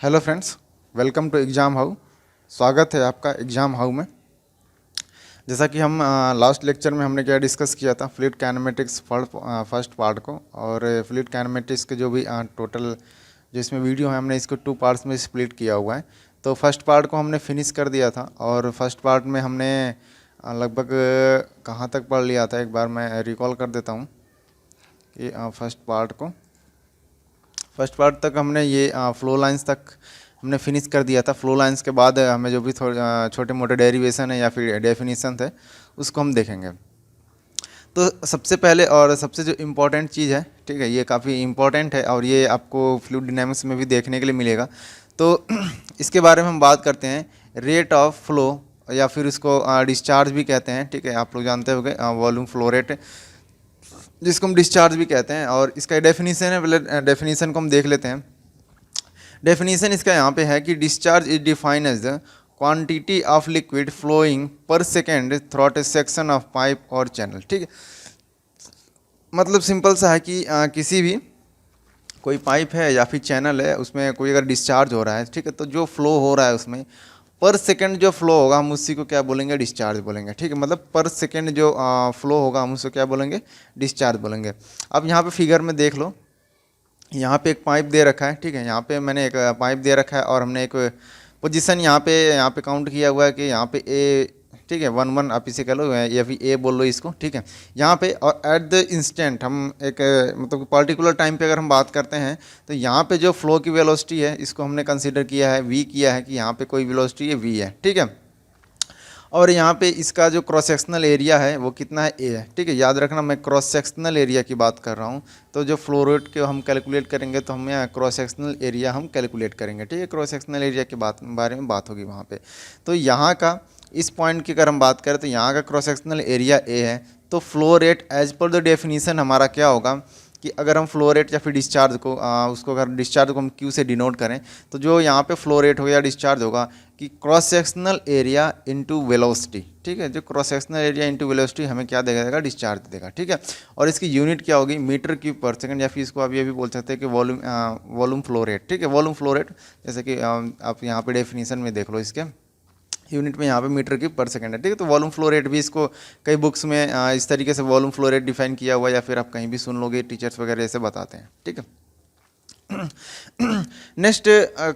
Hello friends, welcome to exam how. स्वागत है आपका एग्ज़ाम हाउ में। जैसा कि हम लास्ट लेक्चर में हमने क्या डिस्कस किया था, फ्लूइड काइनेमेटिक्स फर्स्ट पार्ट को, और फ्लूइड काइनेमेटिक्स के जो भी टोटल जो इसमें वीडियो है हमने इसको 2 पार्ट्स में स्प्लिट किया हुआ है। तो फर्स्ट पार्ट को हमने फिनिश कर दिया था और फर्स्ट पार्ट में हमने लगभग कहाँ तक पढ़ लिया था, एक बार मैं रिकॉल कर देता हूँ कि फर्स्ट पार्ट तक हमने ये फ्लो लाइंस तक हमने फिनिश कर दिया था। फ्लो लाइंस के बाद हमें जो भी थोड़े छोटे मोटे डेरिवेशन है या फिर डेफिनेशन है उसको हम देखेंगे। तो सबसे पहले और सबसे जो इम्पोर्टेंट चीज़ है, ठीक है, ये काफ़ी इम्पोर्टेंट है और ये आपको फ्लूइड डायनामिक्स में भी देखने के लिए मिलेगा। तो इसके बारे में हम बात करते हैं, रेट ऑफ फ्लो या फिर इसको डिस्चार्ज भी कहते हैं। ठीक है, आप लोग जानते होंगे वॉल्यूम फ्लो रेट, जिसको हम डिस्चार्ज भी कहते हैं। और इसका डेफिनीसन है, पहले डेफिनीसन को हम देख लेते हैं। डेफिनीसन इसका यहाँ पे है कि discharge is define as the quantity of liquid flowing per second through a section of pipe और चैनल। ठीक है, मतलब सिंपल सा है कि किसी भी कोई पाइप है या फिर चैनल है, उसमें कोई अगर डिस्चार्ज हो रहा है, ठीक है, तो जो फ्लो हो रहा है उसमें पर सेकंड जो फ्लो होगा हम उसी को क्या बोलेंगे, डिस्चार्ज बोलेंगे। ठीक है, मतलब पर सेकंड जो फ्लो होगा हम उसको क्या बोलेंगे, डिस्चार्ज बोलेंगे। अब यहाँ पे फिगर में देख लो, यहाँ पे एक पाइप दे रखा है। ठीक है, यहाँ पे मैंने एक पाइप दे रखा है और हमने एक पोजीशन यहाँ पे काउंट किया हुआ है कि यहाँ पे ए, ठीक है, 1 1 आप इसे कह लो या फिर ए बोल लो इसको। ठीक है, यहाँ पे और एट द इंस्टेंट हम एक मतलब पर्टिकुलर टाइम पे अगर हम बात करते हैं तो यहाँ पे जो फ्लो की वेलोसिटी है इसको हमने कंसीडर किया है वी किया है कि यहाँ पे कोई वेलोसिटी है वी है। ठीक है, और यहाँ पे इसका जो क्रॉस सेक्शनल एरिया है वो कितना है, ए है। ठीक है, याद रखना मैं क्रॉस सेक्शनल एरिया की बात कर रहा हूँ। तो जो फ्लो रेट के हम कैलकुलेट करेंगे तो हम यहाँ क्रॉस सेक्शनल एरिया हम कैलकुलेट करेंगे। ठीक है, क्रॉस सेक्शनल एरिया के बारे में बात होगी वहाँ पे। तो यहाँ का इस पॉइंट की अगर हम बात करें तो यहाँ का क्रॉस सेक्शनल एरिया ए है। तो flow rate as per the definition हमारा क्या होगा कि अगर हम फ्लो रेट या फिर डिस्चार्ज को उसको अगर डिस्चार्ज को हम क्यू से डिनोट करें तो जो यहाँ पे फ्लो रेट होगा या डिस्चार्ज होगा कि cross sectional area into velocity. ठीक है, जो cross sectional area into velocity हमें क्या देगा, डिस्चार्ज देगा। ठीक है, और इसकी यूनिट क्या होगी, मीटर क्यूब पर सेकंड, या फिर इसको आप ये भी बोल सकते हैं कि वॉल्यूम फ्लो रेट। ठीक है, वॉल्यूम फ्लो रेट, जैसे कि आप यहाँ पे डेफिनेशन में देख लो, इसके यूनिट में यहाँ पे मीटर क्यूब पर सेकंड है। ठीक है, तो वॉल्यूम फ्लो रेट भी इसको कई बुक्स में इस तरीके से वॉल्यूम फ्लो रेट डिफाइन किया हुआ है, या फिर आप कहीं भी सुन लोगे टीचर्स वगैरह ऐसे बताते हैं। ठीक है, नेक्स्ट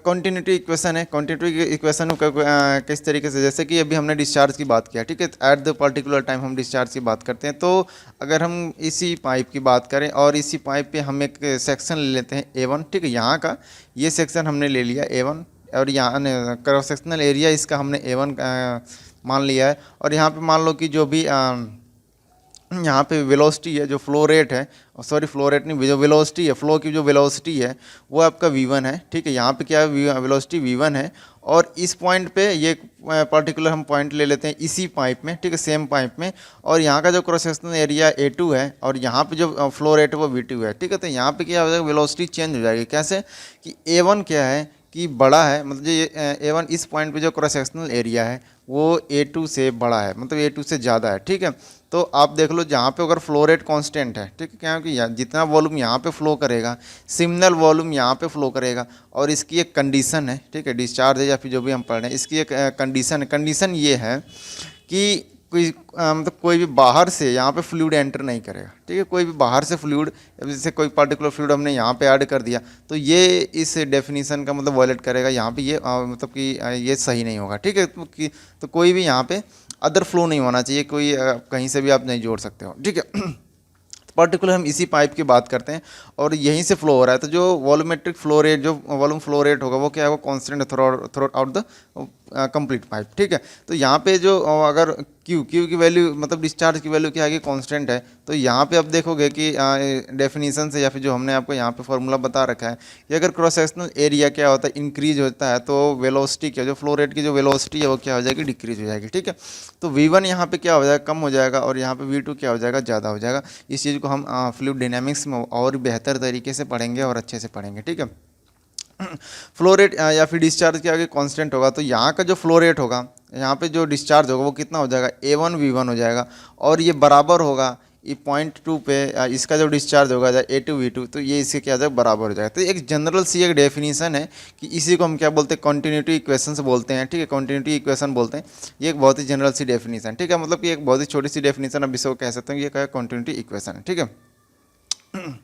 कॉन्टिन्यूटी इक्वेशन है। कॉन्टिन्यूटी इक्वेशन किस तरीके से, जैसे कि अभी हमने डिस्चार्ज की बात किया। ठीक है, एट द पर्टिकुलर टाइम हम डिस्चार्ज की बात करते हैं। तो अगर हम इसी पाइप की बात करें और इसी पाइप पे हम एक सेक्शन ले लेते हैं A1। ठीक है, यहाँ का ये सेक्शन हमने ले लिया A1 और यहाँ क्रॉस सेक्शनल एरिया इसका हमने A1 मान लिया है। और यहाँ पे मान लो कि जो भी यहाँ पे वेलोसिटी है, जो फ्लो रेट है, सॉरी फ्लो रेट नहीं, जो वेलोसिटी है, फ्लो की जो वेलोसिटी है वो आपका V1 है। ठीक है, यहाँ पे क्या है, वेलोसिटी V1 है। और इस पॉइंट पे ये पर्टिकुलर हम पॉइंट ले लेते हैं इसी पाइप में। ठीक है, सेम पाइप में, और यहाँ का जो क्रॉस सेक्शनल एरिया A2 है और यहाँ पे जो फ्लो रेट है वो V2 है। ठीक है, तो यहाँ पे क्या हो जाएगा, वेलोसिटी चेंज हो जाएगी। कैसे कि A1 क्या है कि बड़ा है, मतलब ये A1 इस पॉइंट पे जो क्रॉस सेक्शनल एरिया है वो A2 से बड़ा है, मतलब A2 से ज़्यादा है। ठीक है, तो आप देख लो जहाँ पे अगर फ्लो रेट कांस्टेंट है, ठीक है, क्योंकि जितना वॉल्यूम यहाँ पे फ्लो करेगा सिमिलर वॉल्यूम यहाँ पे फ्लो करेगा। और इसकी एक कंडीशन है, ठीक है, डिस्चार्ज है या फिर जो भी हम पढ़ रहे हैं, इसकी एक कंडीशन है। कंडीशन ये है कि कोई मतलब कोई भी बाहर से यहाँ पे फ्लूइड एंटर नहीं करेगा। ठीक है, कोई भी बाहर से फ्लूइड, जैसे कोई पर्टिकुलर फ्लूइड हमने यहाँ पे ऐड कर दिया तो ये इस डेफिनीशन का मतलब वॉयलेट करेगा। यहाँ पे ये मतलब कि ये सही नहीं होगा। ठीक है, तो कोई भी यहाँ पे अदर फ्लो नहीं होना चाहिए, कोई कहीं से भी आप नहीं जोड़ सकते हो। ठीक है, पर्टिकुलर हम इसी पाइप की बात करते हैं और यहीं से फ्लो हो रहा है। तो जो वॉल्यूमेट्रिक फ्लो रेट, जो वॉल्यूम फ्लो रेट होगा वो क्या है, वो constant through out the complete pipe. ठीक है, तो यहाँ पे जो अगर क्यू की वैल्यू मतलब डिस्चार्ज की वैल्यू क्या है, कांस्टेंट है। तो यहाँ पे आप देखोगे कि डेफिनेशन से या फिर जो हमने आपको यहाँ पे फॉर्मूला बता रखा है कि अगर क्रॉस सेक्शनल एरिया क्या होता है, इंक्रीज होता है, तो वेलोसिटी क्या, जो फ्लो रेट की जो वेलोसिटी है वो क्या हो जाएगी, डिक्रीज हो जाएगी। ठीक है, तो V1 यहाँ पे क्या हो जाएगा, कम हो जाएगा, और यहाँ पे V2 क्या हो जाएगा, ज़्यादा हो जाएगा। इस चीज़ को हम फ्लूइड डायनामिक्स में और बेहतर तरीके से पढ़ेंगे और अच्छे से पढ़ेंगे। ठीक है, फ्लो रेट या फिर डिस्चार्ज के आगे कांस्टेंट होगा, तो यहाँ का जो फ्लो रेट होगा, यहाँ पे जो डिस्चार्ज होगा वो कितना हो जाएगा, A1 V1 हो जाएगा। और ये बराबर होगा ये पॉइंट 2 पे इसका जब डिस्चार्ज होगा A2V2, तो ये इसके क्या हो जाएगा, बराबर हो जाएगा। तो एक जनरल सी एक डेफिनेशन है कि इसी को हम क्या बोलते हैं, कंटिन्यूटी इक्वेशंस बोलते हैं, ठीक है, कंटिन्यूटी इक्वेशन बोलते हैं। ये एक बहुत ही जनरल सी डेफिनेशन, ठीक है, मतलब कि एक बहुत ही छोटी सी डेफिनेशन, अब इसको कह सकते हैं ये क्या है, कंटिन्यूटी इक्वेशन है, ठीक है।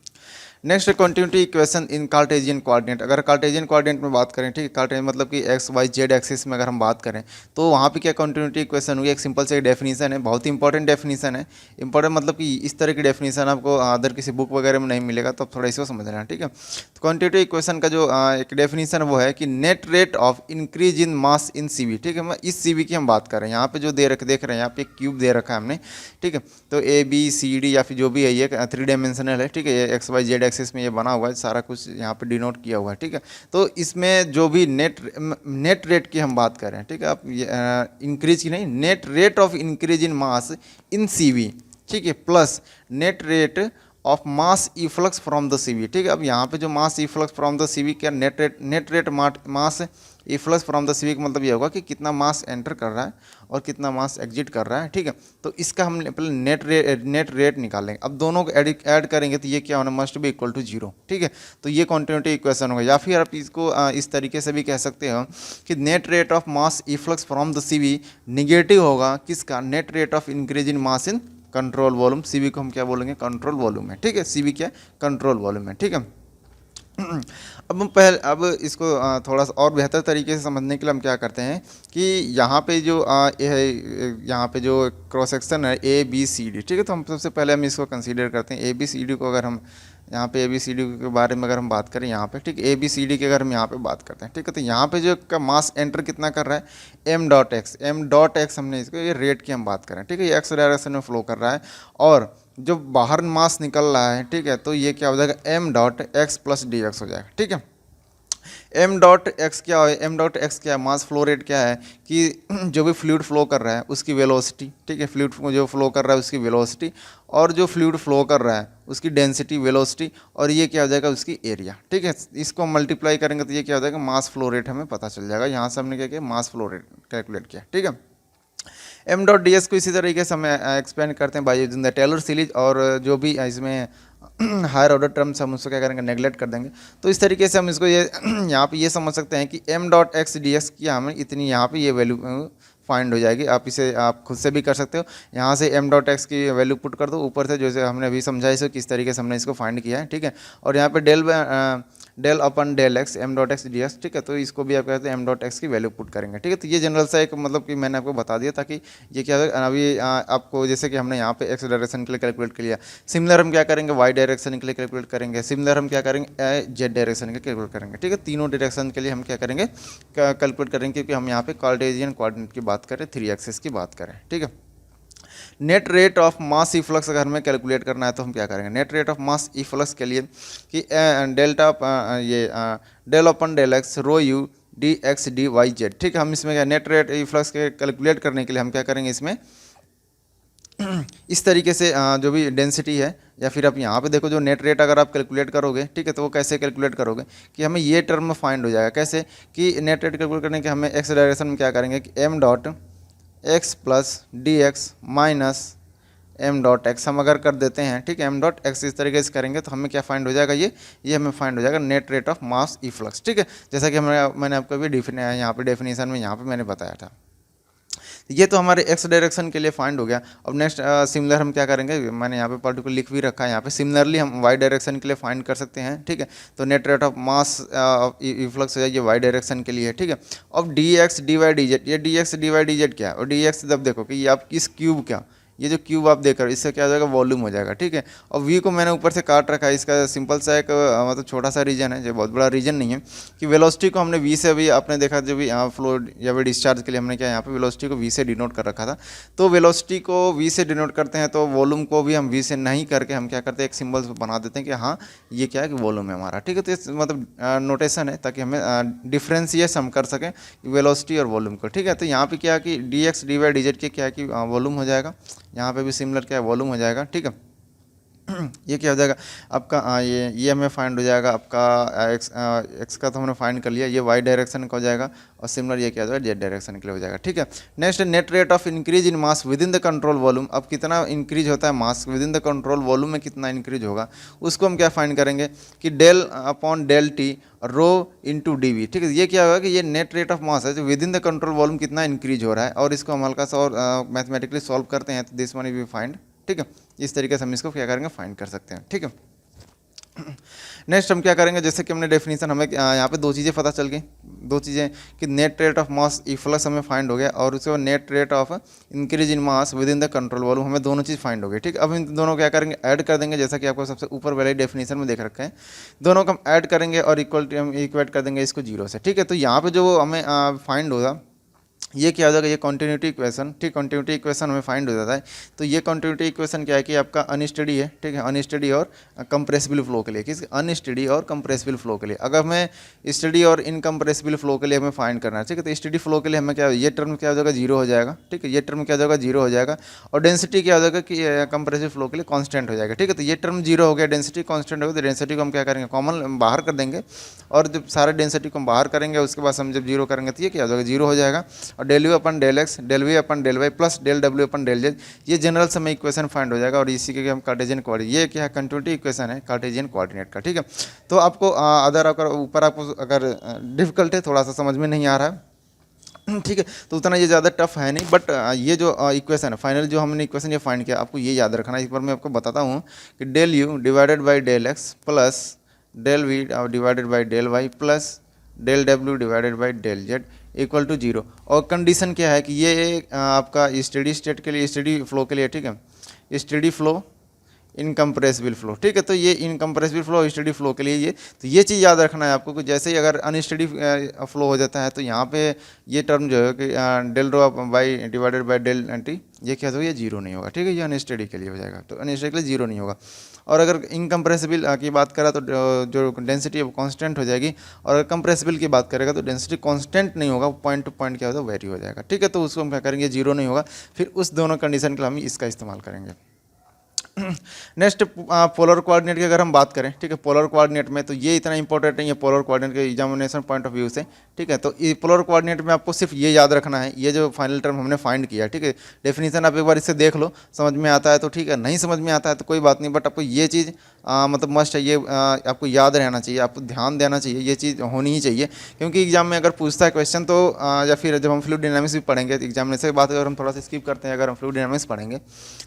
Next continuity equation in Cartesian coordinate. अगर कार्टेशियन कोऑर्डिनेट में बात करें, ठीक है, कार्टेशियन मतलब कि एक्स वाई जेड एक्सिस में अगर हम बात करें, तो वहाँ पे क्या कंटिन्यूटी इक्वेशन होगी, एक सिंपल से डेफिनेशन है, बहुत ही इंपॉर्टेंट डेफिनेशन है। इंपॉर्टेंट मतलब कि इस तरह की डेफिनेशन आपको अदर किसी बुक वगैरह में नहीं मिलेगा, तो थोड़ा इसको समझ लेना, ठीक है। तो कंटिन्यूटी इक्वेशन का जो एक डेफिनेशन वो है कि net rate of increase in mass in C V, ठीक है। इस सी वी की हम बात कर रहे हैं, यहाँ पे जो देख रहे हैं, यहाँ पे क्यूब दे रखा है हमने, ठीक है। तो ABCD या फिर जो भी है ये 3 डायमेंशनल है, ठीक है, ये एक्स वाई जेड एक्सिस में ये बना हुआ है, सारा कुछ यहाँ पे डिनोट किया हुआ है, ठीक है। तो इसमें जो भी नेट रेट की हम बात कर रहे हैं, ठीक है, आप इंक्रीज की नहीं, net rate of increase in mass in CV, ठीक है, plus net rate of mass efflux from the CV, ठीक है। अब यहाँ पे जो मास इफ्लक्स फ्रॉम द CV क्या, net rate mass efflux from the CV का मतलब ये होगा कि कितना मास एंटर कर रहा है और कितना मास एग्जिट कर रहा है, ठीक है। तो इसका हम पहले नेट रेट निकालेंगे। अब दोनों को ऐड करेंगे तो ये क्या होना, मस्ट बी इक्वल टू 0, ठीक है। तो ये कंटिन्यूटी इक्वेशन होगा, या फिर आप इसको इस तरीके से भी कह सकते हो कि net rate of mass efflux from the CV negative होगा किसका, net rate of increase in mass in control volume. CV को हम क्या बोलेंगे, कंट्रोल वॉल्यूम है, ठीक है। CV क्या है, कंट्रोल वॉल्यूम है, ठीक है। अब इसको थोड़ा सा और बेहतर तरीके से समझने के लिए हम क्या करते हैं कि यहाँ पे जो यहाँ पे जो क्रॉस सेक्शन है ABCD, ठीक है। तो हम सबसे पहले हम इसको कंसीडर करते हैं ABCD को। अगर हम यहाँ पे ABCD के बारे में अगर हम बात करें यहाँ पे, ठीक है, ABCD की अगर हम यहाँ पे बात करते हैं, ठीक है, तो यहाँ पे जो का मास एंटर कितना कर रहा है, m.x हमने इसको, ये रेट की हम बात करें, ठीक है, ये x डायरेक्शन में फ्लो कर रहा है, और जो बाहर मास निकल रहा है, ठीक है, तो ये क्या हो जाएगा, m.x प्लस dx हो जाएगा, ठीक है। m.x क्या है, m.x क्या है, मास फ्लो रेट क्या है कि जो भी फ्लूइड फ्लो कर रहा है उसकी वेलोसिटी, ठीक है, फ्लूइड जो फ्लो कर रहा है उसकी वेलोसिटी, और जो फ्लूइड फ्लो कर रहा है उसकी डेंसिटी वेलोसिटी, और ये क्या हो जाएगा, उसकी एरिया, ठीक है। इसको मल्टीप्लाई करेंगे तो ये क्या हो जाएगा, मास फ्लो रेट हमें पता चल जाएगा। यहाँ से हमने क्या किया, मास फ्लो रेट कैलकुलेट किया, ठीक है। m.ds को इसी तरीके से हम एक्सपेंड करते हैं by using the Taylor series, और जो भी इसमें हायर ऑर्डर टर्म्स हम उसको क्या करेंगे, नेगलेक्ट कर देंगे। तो इस तरीके से हम इसको ये यहाँ पे ये समझ सकते हैं कि m.x ds की हमें इतनी यहाँ पे ये वैल्यू फाइंड हो जाएगी। आप इसे आप खुद से भी कर सकते हो, यहाँ से m.x की वैल्यू पुट कर दो, ऊपर से जैसे हमने अभी समझा इसे किस तरीके से हमने इसको फाइंड किया है, ठीक है। और यहाँ पे del upon del x m.x ds, ठीक है, तो इसको भी आप कहते हैं m.x की वैल्यू पुट करेंगे, ठीक है। तो ये जनरल सा एक मतलब कि मैंने आपको बता दिया ताकि ये क्या है, अभी आपको जैसे कि हमने यहाँ पे x डायरेक्शन के लिए कैलकुलेट कर लिया, सिमिलर हम क्या करेंगे, y डायरेक्शन के लिए कैलकुलेट करेंगे, सिमिलर हम क्या करेंगे, z डायरेक्शन के कैलकुलेट करेंगे, ठीक है। तीनों डायरेक्शन के लिए हम क्या करेंगे, कैलकुलेट करेंगे, क्योंकि हम यहाँ पे कार्टेशियन कोऑर्डिनेट की बात करें, 3 एक्सिस की बात करें, ठीक है। Net rate of mass efflux अगर हमें कैलकुलेट करना है तो हम क्या करेंगे, net rate of mass efflux के लिए कि डेल्टा ये del upon del x rho u dx/dy/z, ठीक है। हम इसमें क्या नेट रेट इफ्लक्स के कैलकुलेट करने के लिए हम क्या करेंगे, इसमें इस तरीके से जो भी डेंसिटी है, या फिर आप यहाँ पे देखो जो नेट रेट अगर आप कैलकुलेट करोगे, ठीक है, तो वो कैसे कैलकुलेट करोगे कि हमें ये टर्म फाइंड हो जाएगा, कैसे कि नेट रेट कैलकुलेट करने के हमें एक्स डायरेक्शन में क्या करेंगे कि m.x plus dx minus m.x हम अगर कर देते हैं, ठीक है, m.x इस तरीके से करेंगे तो हमें क्या फाइंड हो जाएगा, ये हमें फाइंड हो जाएगा net rate of mass efflux, ठीक है, जैसा कि मैंने आपको अभी यहाँ पे डेफिनेशन में यहाँ पे मैंने बताया था। ये तो हमारे एक्स डायरेक्शन के लिए फाइंड हो गया। अब नेक्स्ट सिमिलर हम क्या करेंगे, मैंने यहाँ पे पर्टिकुलर लिख भी रखा है, यहाँ पे सिमिलरली हम वाई डायरेक्शन के लिए फाइंड कर सकते हैं, ठीक है। तो net rate of mass efflux हो जाएगी वाई डायरेक्शन के लिए, ठीक है। अब dx/dy/dz, ये dx/dy/dz क्या है, और dx जब देखो कि ये आप किस क्यूब क्या, ये जो क्यूब आप देख रहे हो इससे क्या हो जाएगा, वॉल्यूम हो जाएगा, ठीक है। और v को मैंने ऊपर से काट रखा है, इसका सिंपल सा एक मतलब छोटा सा रीजन है, जो बहुत बड़ा रीजन नहीं है, कि वेलोसिटी को हमने v से भी आपने देखा, जो भी फ्लो या फिर डिस्चार्ज के लिए हमने क्या यहाँ पे वेलोसिटी को v से डिनोट कर रखा था। तो वेलोसिटी को v से डिनोट करते हैं, तो वॉल्यूम को भी हम v से नहीं करके हम क्या करते हैं, एक सिंबल बना देते हैं कि हाँ ये क्या है कि वॉल्यूम है हमारा, ठीक है। तो इस मतलब नोटेशन है ताकि हमें डिफ्रेंशिएट हम कर सकें वेलोसिटी और वॉल्यूम को, ठीक है। तो यहाँ पे क्या है कि dx/dy/dz के क्या है कि वॉल्यूम हो जाएगा, यहाँ पे भी सिमिलर क्या है, वॉल्यूम हो जाएगा, ठीक है। ये क्या हो जाएगा आपका ये हमें फाइंड हो जाएगा आपका एक्स का तो हमने फाइंड कर लिया, ये वाई डायरेक्शन का हो जाएगा और सिमिलर ये क्या हो जाएगा जेड डायरेक्शन के लिए हो जाएगा। ठीक है, next net rate of increase in mass with in the control volume. अब कितना इंक्रीज होता है mass with in the control volume में कितना इंक्रीज होगा, उसको हम क्या फाइंड करेंगे कि del upon del t rho into d v. ठीक है, ये क्या होगा कि ये नेट रेट ऑफ मास है जो with in the control volume कितना इंक्रीज हो रहा है, और इसको हम हल्का सा और मैथमेटिकली सॉल्व करते हैं तो दिस वन वी फाइंड। ठीक है, इस तरीके से हम इसको क्या करेंगे फाइंड कर सकते हैं। ठीक है, नेक्स्ट हम क्या करेंगे, जैसे कि हमने डेफिनेशन हमें यहाँ पे दो चीज़ें पता चल गई, दो चीज़ें कि net rate of mass efflux हमें फाइंड हो गया और उसके बाद net rate of increase in mass with in the control volume, हमें दोनों चीज़ फाइंड हो गई। ठीक, अब इन दोनों क्या करेंगे ऐड कर देंगे, जैसा कि आपको सबसे ऊपर वाले डेफिनेशन में देख रखा है, दोनों को हम ऐड करेंगे और हम इक्वेट कर देंगे इसको जीरो से। ठीक है, तो यहाँ पे जो हमें फाइंड होगा ये क्या हो जाएगा, ये कॉन्टिन्यूटी इक्वेशन। ठीक, कॉन्टिन्यूटी इक्वेशन हमें फाइंड हो जाता है, तो ये कॉन्टिन्यूटी इक्वेशन क्या है कि आपका अनस्टडी है। ठीक है, अनस्टडी और कंप्रेसिबल फ्लो के लिए, किस अनस्टडी और कंप्रेसिबल फ्लो के लिए, अगर हमें स्टडी और इनकम्प्रेसिबल फ्लो के लिए हमें फाइंड करना है। ठीक है, तो स्टडी फ्लो के लिए हमें क्या, ये टर्म क्या हो जाएगा जीरो हो जाएगा। ठीक है, ये टर्म क्या हो जाएगा जीरो हो जाएगा, और डेंसिटी क्या हो जाएगा कि कंप्रेसिव फ्लो के लिए कांस्टेंट हो जाएगा। ठीक है, तो ये टर्म जीरो हो गया, डेंसिटी कांस्टेंट हो गया, तो डेंसिटी को हम क्या करेंगे कॉमन बाहर कर देंगे, और जब सारे डेंसिटी को हम बाहर करेंगे उसके बाद हम जब जीरो करेंगे तो ये क्या हो जाएगा जीरो हो जाएगा, और del u upon del x del v upon del y plus del डब्ल्यू अपन डेल जेड, ये जनरल समय इक्वेशन फाइंड हो जाएगा, और इसी के हम कार्टेशियन कोऑर्डिनेट, ये क्या है कंटिन्यूटी इक्वेशन है कार्टेशियन कोऑर्डिनेट का। ठीक है, तो आपको अगर ऊपर आपको अगर डिफिकल्ट है, थोड़ा सा समझ में नहीं आ रहा है, ठीक है, तो उतना ये ज़्यादा टफ है नहीं, बट ये जो इक्वेशन है फाइनल जो हमने इक्वेशन ये फाइंड किया, आपको ये याद रखना है। इस बार मैं आपको बताता हूँ कि del u divided by del x plus del v divided by del y plus del डब्ल्यू divided by del z equal to zero, और कंडीशन क्या है कि ये आपका स्टेडी स्टेट के लिए, स्टेडी फ्लो के लिए। ठीक है, स्टेडी फ्लो इनकम्प्रेसिबल फ्लो। ठीक है, तो ये इनकम्प्रेसिबल फ्लो स्टडी फ्लो के लिए ये, तो ये चीज़ याद रखना है आपको कि जैसे ही अगर अनस्टडी फ्लो हो जाता है तो यहाँ पे ये टर्म जो है कि del rho by divided by del t, ये क्या होगा ये जीरो नहीं होगा। ठीक है, ये अनस्टडी के लिए हो जाएगा, तो अनस्टडी के लिए जीरो नहीं होगा। और अगर इनकम्प्रेसिबल की बात करा तो जो डेंसिटी है वो कांस्टेंट हो जाएगी, और अगर कंप्रेसिबल की बात करेगा तो डेंसिटी कांस्टेंट नहीं होगा, पॉइंट टू पॉइंट क्या होगा वेरी हो जाएगा। ठीक है, तो उसको हम क्या करेंगे जीरो नहीं होगा, फिर उस दोनों कंडीशन के लिए हम इसका इस्तेमाल करेंगे। नेक्स्ट पोलर कोऑर्डिनेट की अगर हम बात करें, ठीक है, पोलर कोऑर्डिनेट में तो ये इतना इंपॉर्टेंट नहीं है पोलर कोऑर्डिनेट के एग्जामिनेशन पॉइंट ऑफ व्यू से। ठीक है, तो पोलर कोऑर्डिनेट में आपको सिर्फ ये याद रखना है, ये जो फाइनल टर्म हमने फाइंड किया। ठीक है, डेफिनेशन आप एक बार इससे देख लो, समझ में आता है तो ठीक है, नहीं समझ में आता है तो कोई बात नहीं, बट आपको ये चीज़ मतलब मस्ट है, ये आपको याद रहना चाहिए, आपको ध्यान देना चाहिए, ये चीज़ होनी ही चाहिए, क्योंकि एग्जाम में अगर पूछता है क्वेश्चन तो या फिर जब हम फ्लूइड डायनामिक्स भी पढ़ेंगे एग्जामिनेशन के बाद अगर हम थोड़ा सा स्किप करते हैं, अगर हम फ्लूइड डायनामिक्स पढ़ेंगे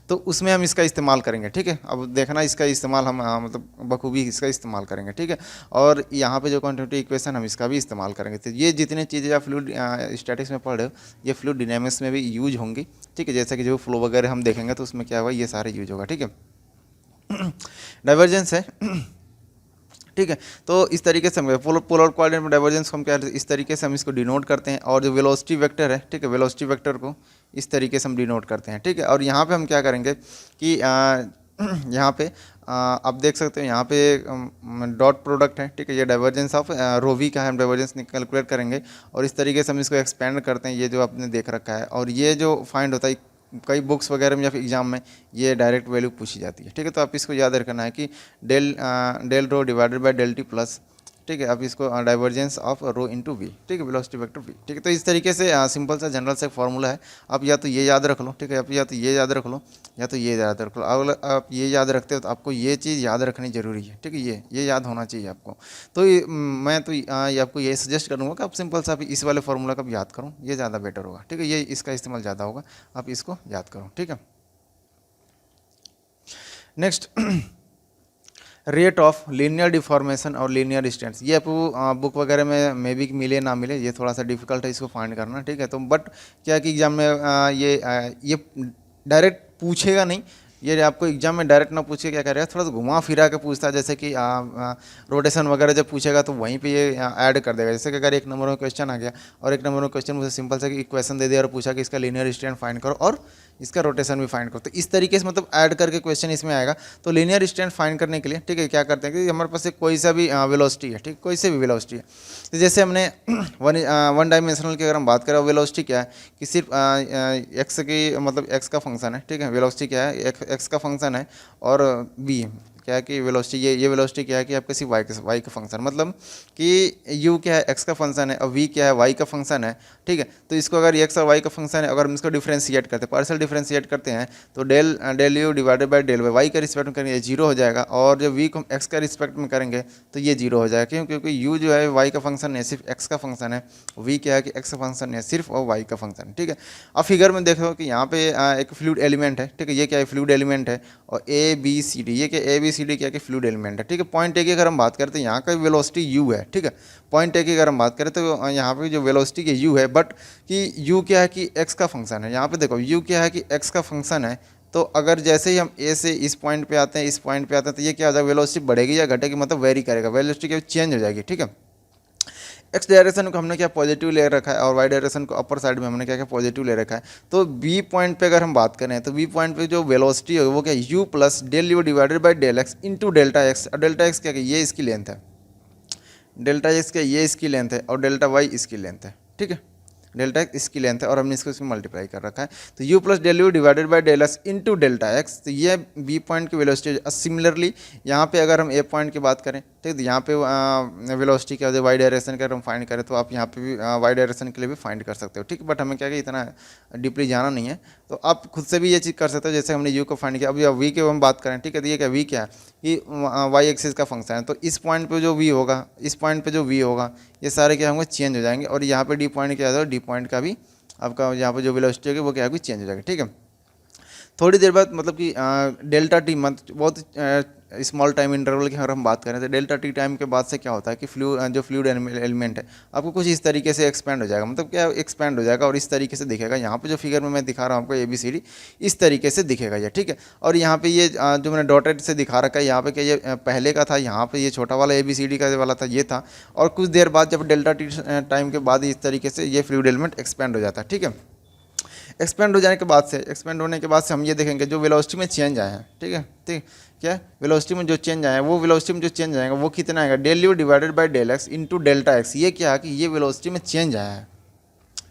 तो उसमें हम इसका इस्तेमाल करेंगे। ठीक है, अब देखना इसका इस्तेमाल हम मतलब बखूबी इसका इस्तेमाल करेंगे। ठीक है, और यहाँ पे जो कॉन्टिन्यूटी इक्वेशन हम इसका भी इस्तेमाल करेंगे, तो ये जितनी चीज़ें आप फ्लूइड स्टैटिक्स में पढ़ रहे हो ये फ्लूइड डायनामिक्स में भी यूज होंगी। ठीक है, जैसे कि जो फ्लो वगैरह हम देखेंगे तो उसमें क्या होगा ये सारे यूज होगा। ठीक है, डाइवर्जेंस है। ठीक है, तो इस तरीके से हम पोलर कोऑर्डिनेट में डाइवर्जेंस हम क्या इस तरीके से हम इसको डिनोट करते हैं, और जो वेलोसिटी वेक्टर है, ठीक है, वेलोसिटी वेक्टर को इस तरीके से हम डिनोट करते हैं। ठीक है, और यहाँ पे हम क्या करेंगे कि यहाँ पे आप देख सकते हो यहाँ पे डॉट प्रोडक्ट है। ठीक है, ये डाइवर्जेंस ऑफ रो वी का है, हम डाइवर्जेंस कैलकुलेट करेंगे और इस तरीके से हम इसको एक्सपेंड करते हैं, ये जो आपने देख रखा है, और ये जो फाइंड होता है कई बुक्स वगैरह में या फिर एग्जाम में ये डायरेक्ट वैल्यू पूछी जाती है। ठीक है, तो आप इसको याद रखना है कि del rho divided by del t plus, ठीक है, अब इसको divergence of rho into v, ठीक है, वेलोसिटी वेक्टर वी। ठीक है, तो इस तरीके से सिंपल सा जनरल से फॉर्मूला है, आप या तो ये याद रख लो। ठीक है, आप या तो ये याद रख लो या तो ये याद रख लो। अगर आप ये याद रखते हो तो आपको ये चीज़ याद रखनी जरूरी है। ठीक है, ये याद होना चाहिए आपको। तो मैं तो ये आपको ये सजेस्ट करूँगा कि आप सिंपल सा इस वाले फार्मूला का भी याद करो, ये ज़्यादा बेटर होगा। ठीक है, ये इसका इस्तेमाल ज़्यादा होगा, आप इसको याद करो। ठीक है, next rate of linear deformation और लीनियर डिस्टेंस, ये आपको बुक वगैरह में मे भी मिले ना मिले, ये थोड़ा सा डिफिकल्ट है इसको फाइंड करना। ठीक है, तो बट क्या है कि एग्जाम में ये डायरेक्ट पूछेगा नहीं, ये आपको एग्जाम में डायरेक्ट ना पूछे क्या करेगा, थोड़ा सा घुमा फिरा के पूछता है, जैसे कि रोटेशन वगैरह जब पूछेगा तो वहीं पे ये ऐड कर देगा। जैसे कि अगर एक नंबर में क्वेश्चन आ गया और एक नंबर में क्वेश्चन मुझे सिंपल सा इक्वेशन दे दिया और पूछा कि इसका लीनियर डिस्टेंस फाइंड करो और इसका रोटेशन भी फाइंड करो, तो इस तरीके से मतलब ऐड करके क्वेश्चन इसमें आएगा। तो लीनियर डिस्टेंस फाइंड करने के लिए, ठीक है, क्या करते हैं कि हमारे पास कोई सा भी वेलोसिटी है, ठीक, कोई से भी वेलोसिटी है, तो जैसे हमने वन डायमेंशनल की अगर हम बात करें, वेलोसिटी क्या है कि सिर्फ एक्स की मतलब एक्स का फंक्शन है। ठीक है, वेलोसिटी क्या है एक्स का फंक्शन है, और v क्या है कि वेलोसिटी, ये वेलोसिटी क्या है कि आपका सिर्फ वाई का फंक्शन, मतलब कि u क्या है एक्स का फंक्शन है और v क्या है वाई का फंक्शन है, ठीक है। तो इसको अगर एक्स और वाई का फंक्शन है, अगर हम इसको डिफ्रेंशिएट करते हैं, पार्शियल डिफ्रेंशिएट करते हैं, तो del u divided by del y के रिस्पेक्ट में करेंगे जीरो हो जाएगा, और जब v को हम एक्स का रिस्पेक्ट में करेंगे तो ये जीरो हो जाएगा। क्यों? क्योंकि u जो है वाई का फंक्शन है, सिर्फ एक्स का फंक्शन है, v क्या है कि एक्स का फंक्शन है सिर्फ, और वाई का फंक्शन है, ठीक है। अब फिगर में देखो कि यहाँ पे एक फ्लूइड एलिमेंट है, ठीक है, ये क्या है फ्लूइड एलिमेंट है, और ए बी सी डी, ये क्या ए बी सी डी क्या कि फ्लूइड एलिमेंट है, ठीक है। पॉइंट ए की अगर हम बात करते हैं, यहाँ का वेलोसिटी u है, ठीक है। पॉइंट ए की अगर हम बात करें तो यहाँ पे जो वेलोसिटी की u है, बट कि u क्या है कि x का फंक्शन है। यहाँ पे देखो u क्या है कि x का फंक्शन है, तो अगर जैसे ही हम a से इस पॉइंट पे आते हैं, इस पॉइंट पे आते हैं, तो ये क्या हो जाएगा, वेलोसिटी बढ़ेगी या घटेगी, मतलब वेरी करेगा, वेलोसिटी क्या चेंज हो जाएगी, ठीक है। एक्स डायरेक्शन को हमने क्या पॉजिटिव ले रखा है, और वाई डायरेक्शन को अपर साइड में हमने क्या क्या पॉजिटिव ले रखा है। तो बी पॉइंट पे अगर हम बात करें, तो बी पॉइंट पे जो वेलोसिटी है वो क्या u plus del u divided by del x into delta x, और डेल्टा एक्स क्या ये इसकी लेंथ है, डेल्टा एक्स क्या ये इसकी लेंथ है, और डेल्टा वाई इसकी लेंथ है, ठीक है। डेल्टा एक्स इसकी लेंथ है, और हमने इसको इसमें मल्टीप्लाई कर रखा है, तो u plus del u divided by del x into delta x, तो ये बी पॉइंट की वेलोसिटी। सिमिलरली यहाँ पे अगर हम ए पॉइंट की बात करें, ठीक है, यहाँ पे वेलोसिटी क्या होती है वाई डायरेक्शन का अगर हम फाइंड करें, तो आप यहाँ पे भी वाई डायरेक्शन के लिए भी फाइंड कर सकते हो, ठीक है। बट हमें क्या कि इतना डीपली जाना नहीं है, तो आप खुद से भी ये चीज़ कर सकते हो, जैसे हमने यू को फाइंड किया। अब वी की हम बात करें, ठीक है, तो ये क्या वी क्या है कि वाई एक्सिस का फंक्शन है, तो इस पॉइंट पे जो वी होगा, इस पॉइंट पे जो वी होगा, ये सारे क्या होंगे चेंज हो जाएंगे, और यहाँ पे डी पॉइंट क्या होगा, डी पॉइंट का भी आपका यहाँ पे जो वेलोसिटी होगी वो क्या होगी चेंज हो जाएगी, ठीक है। थोड़ी देर बाद मतलब कि डेल्टा टी मतलब बहुत स्मॉल टाइम इंटरवल की अगर हम बात करें, तो डेल्टा टी टाइम के बाद से क्या होता है कि जो फ्लूइड एलिमेंट है आपको कुछ इस तरीके से एक्सपेंड हो जाएगा, मतलब क्या एक्सपेंड हो जाएगा, और इस तरीके से दिखेगा। यहाँ पे जो फिगर में मैं दिखा रहा हूँ आपको ABCD इस तरीके से दिखेगा ये, ठीक है। और यहाँ पे ये जो मैंने डॉटेड से दिखा रखा है, यहाँ पे क्या ये पहले का था, यहाँ पे ये छोटा वाला ABCD का वाला था, ये था, और कुछ देर बाद जब डेल्टा टी टाइम के बाद इस तरीके से ये फ्लूइड एलिमेंट एक्सपेंड हो जाता है, ठीक है। एक्सपेंड हो जाने के बाद से, एक्सपेंड होने के बाद से हम ये देखेंगे जो वेलोसिटी में चेंज आए हैं, ठीक है, ठीक क्या वेलोसिटी में जो चेंज आए हैं, वो वेलोसिटी में जो चेंज आएगा वो कितना आएगा, del u divided by del x into delta x. ये क्या है कि ये वेलोसिटी में चेंज आया है,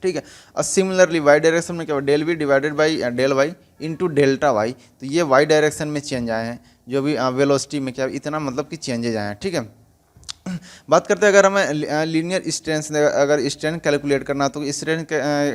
ठीक है। और सिमिलरली वाई डायरेक्शन में क्या हुआ, del v divided by del y into delta y, तो ये वाई डायरेक्शन में चेंज आए हैं, जो भी वेलोसिटी में क्या इतना मतलब कि चेंजेज आए हैं, ठीक है। बात करते हैं अगर हमें लीनियर स्ट्रेंथ, अगर स्ट्रेंथ कैलकुलेट करना तो स्ट्रेंथ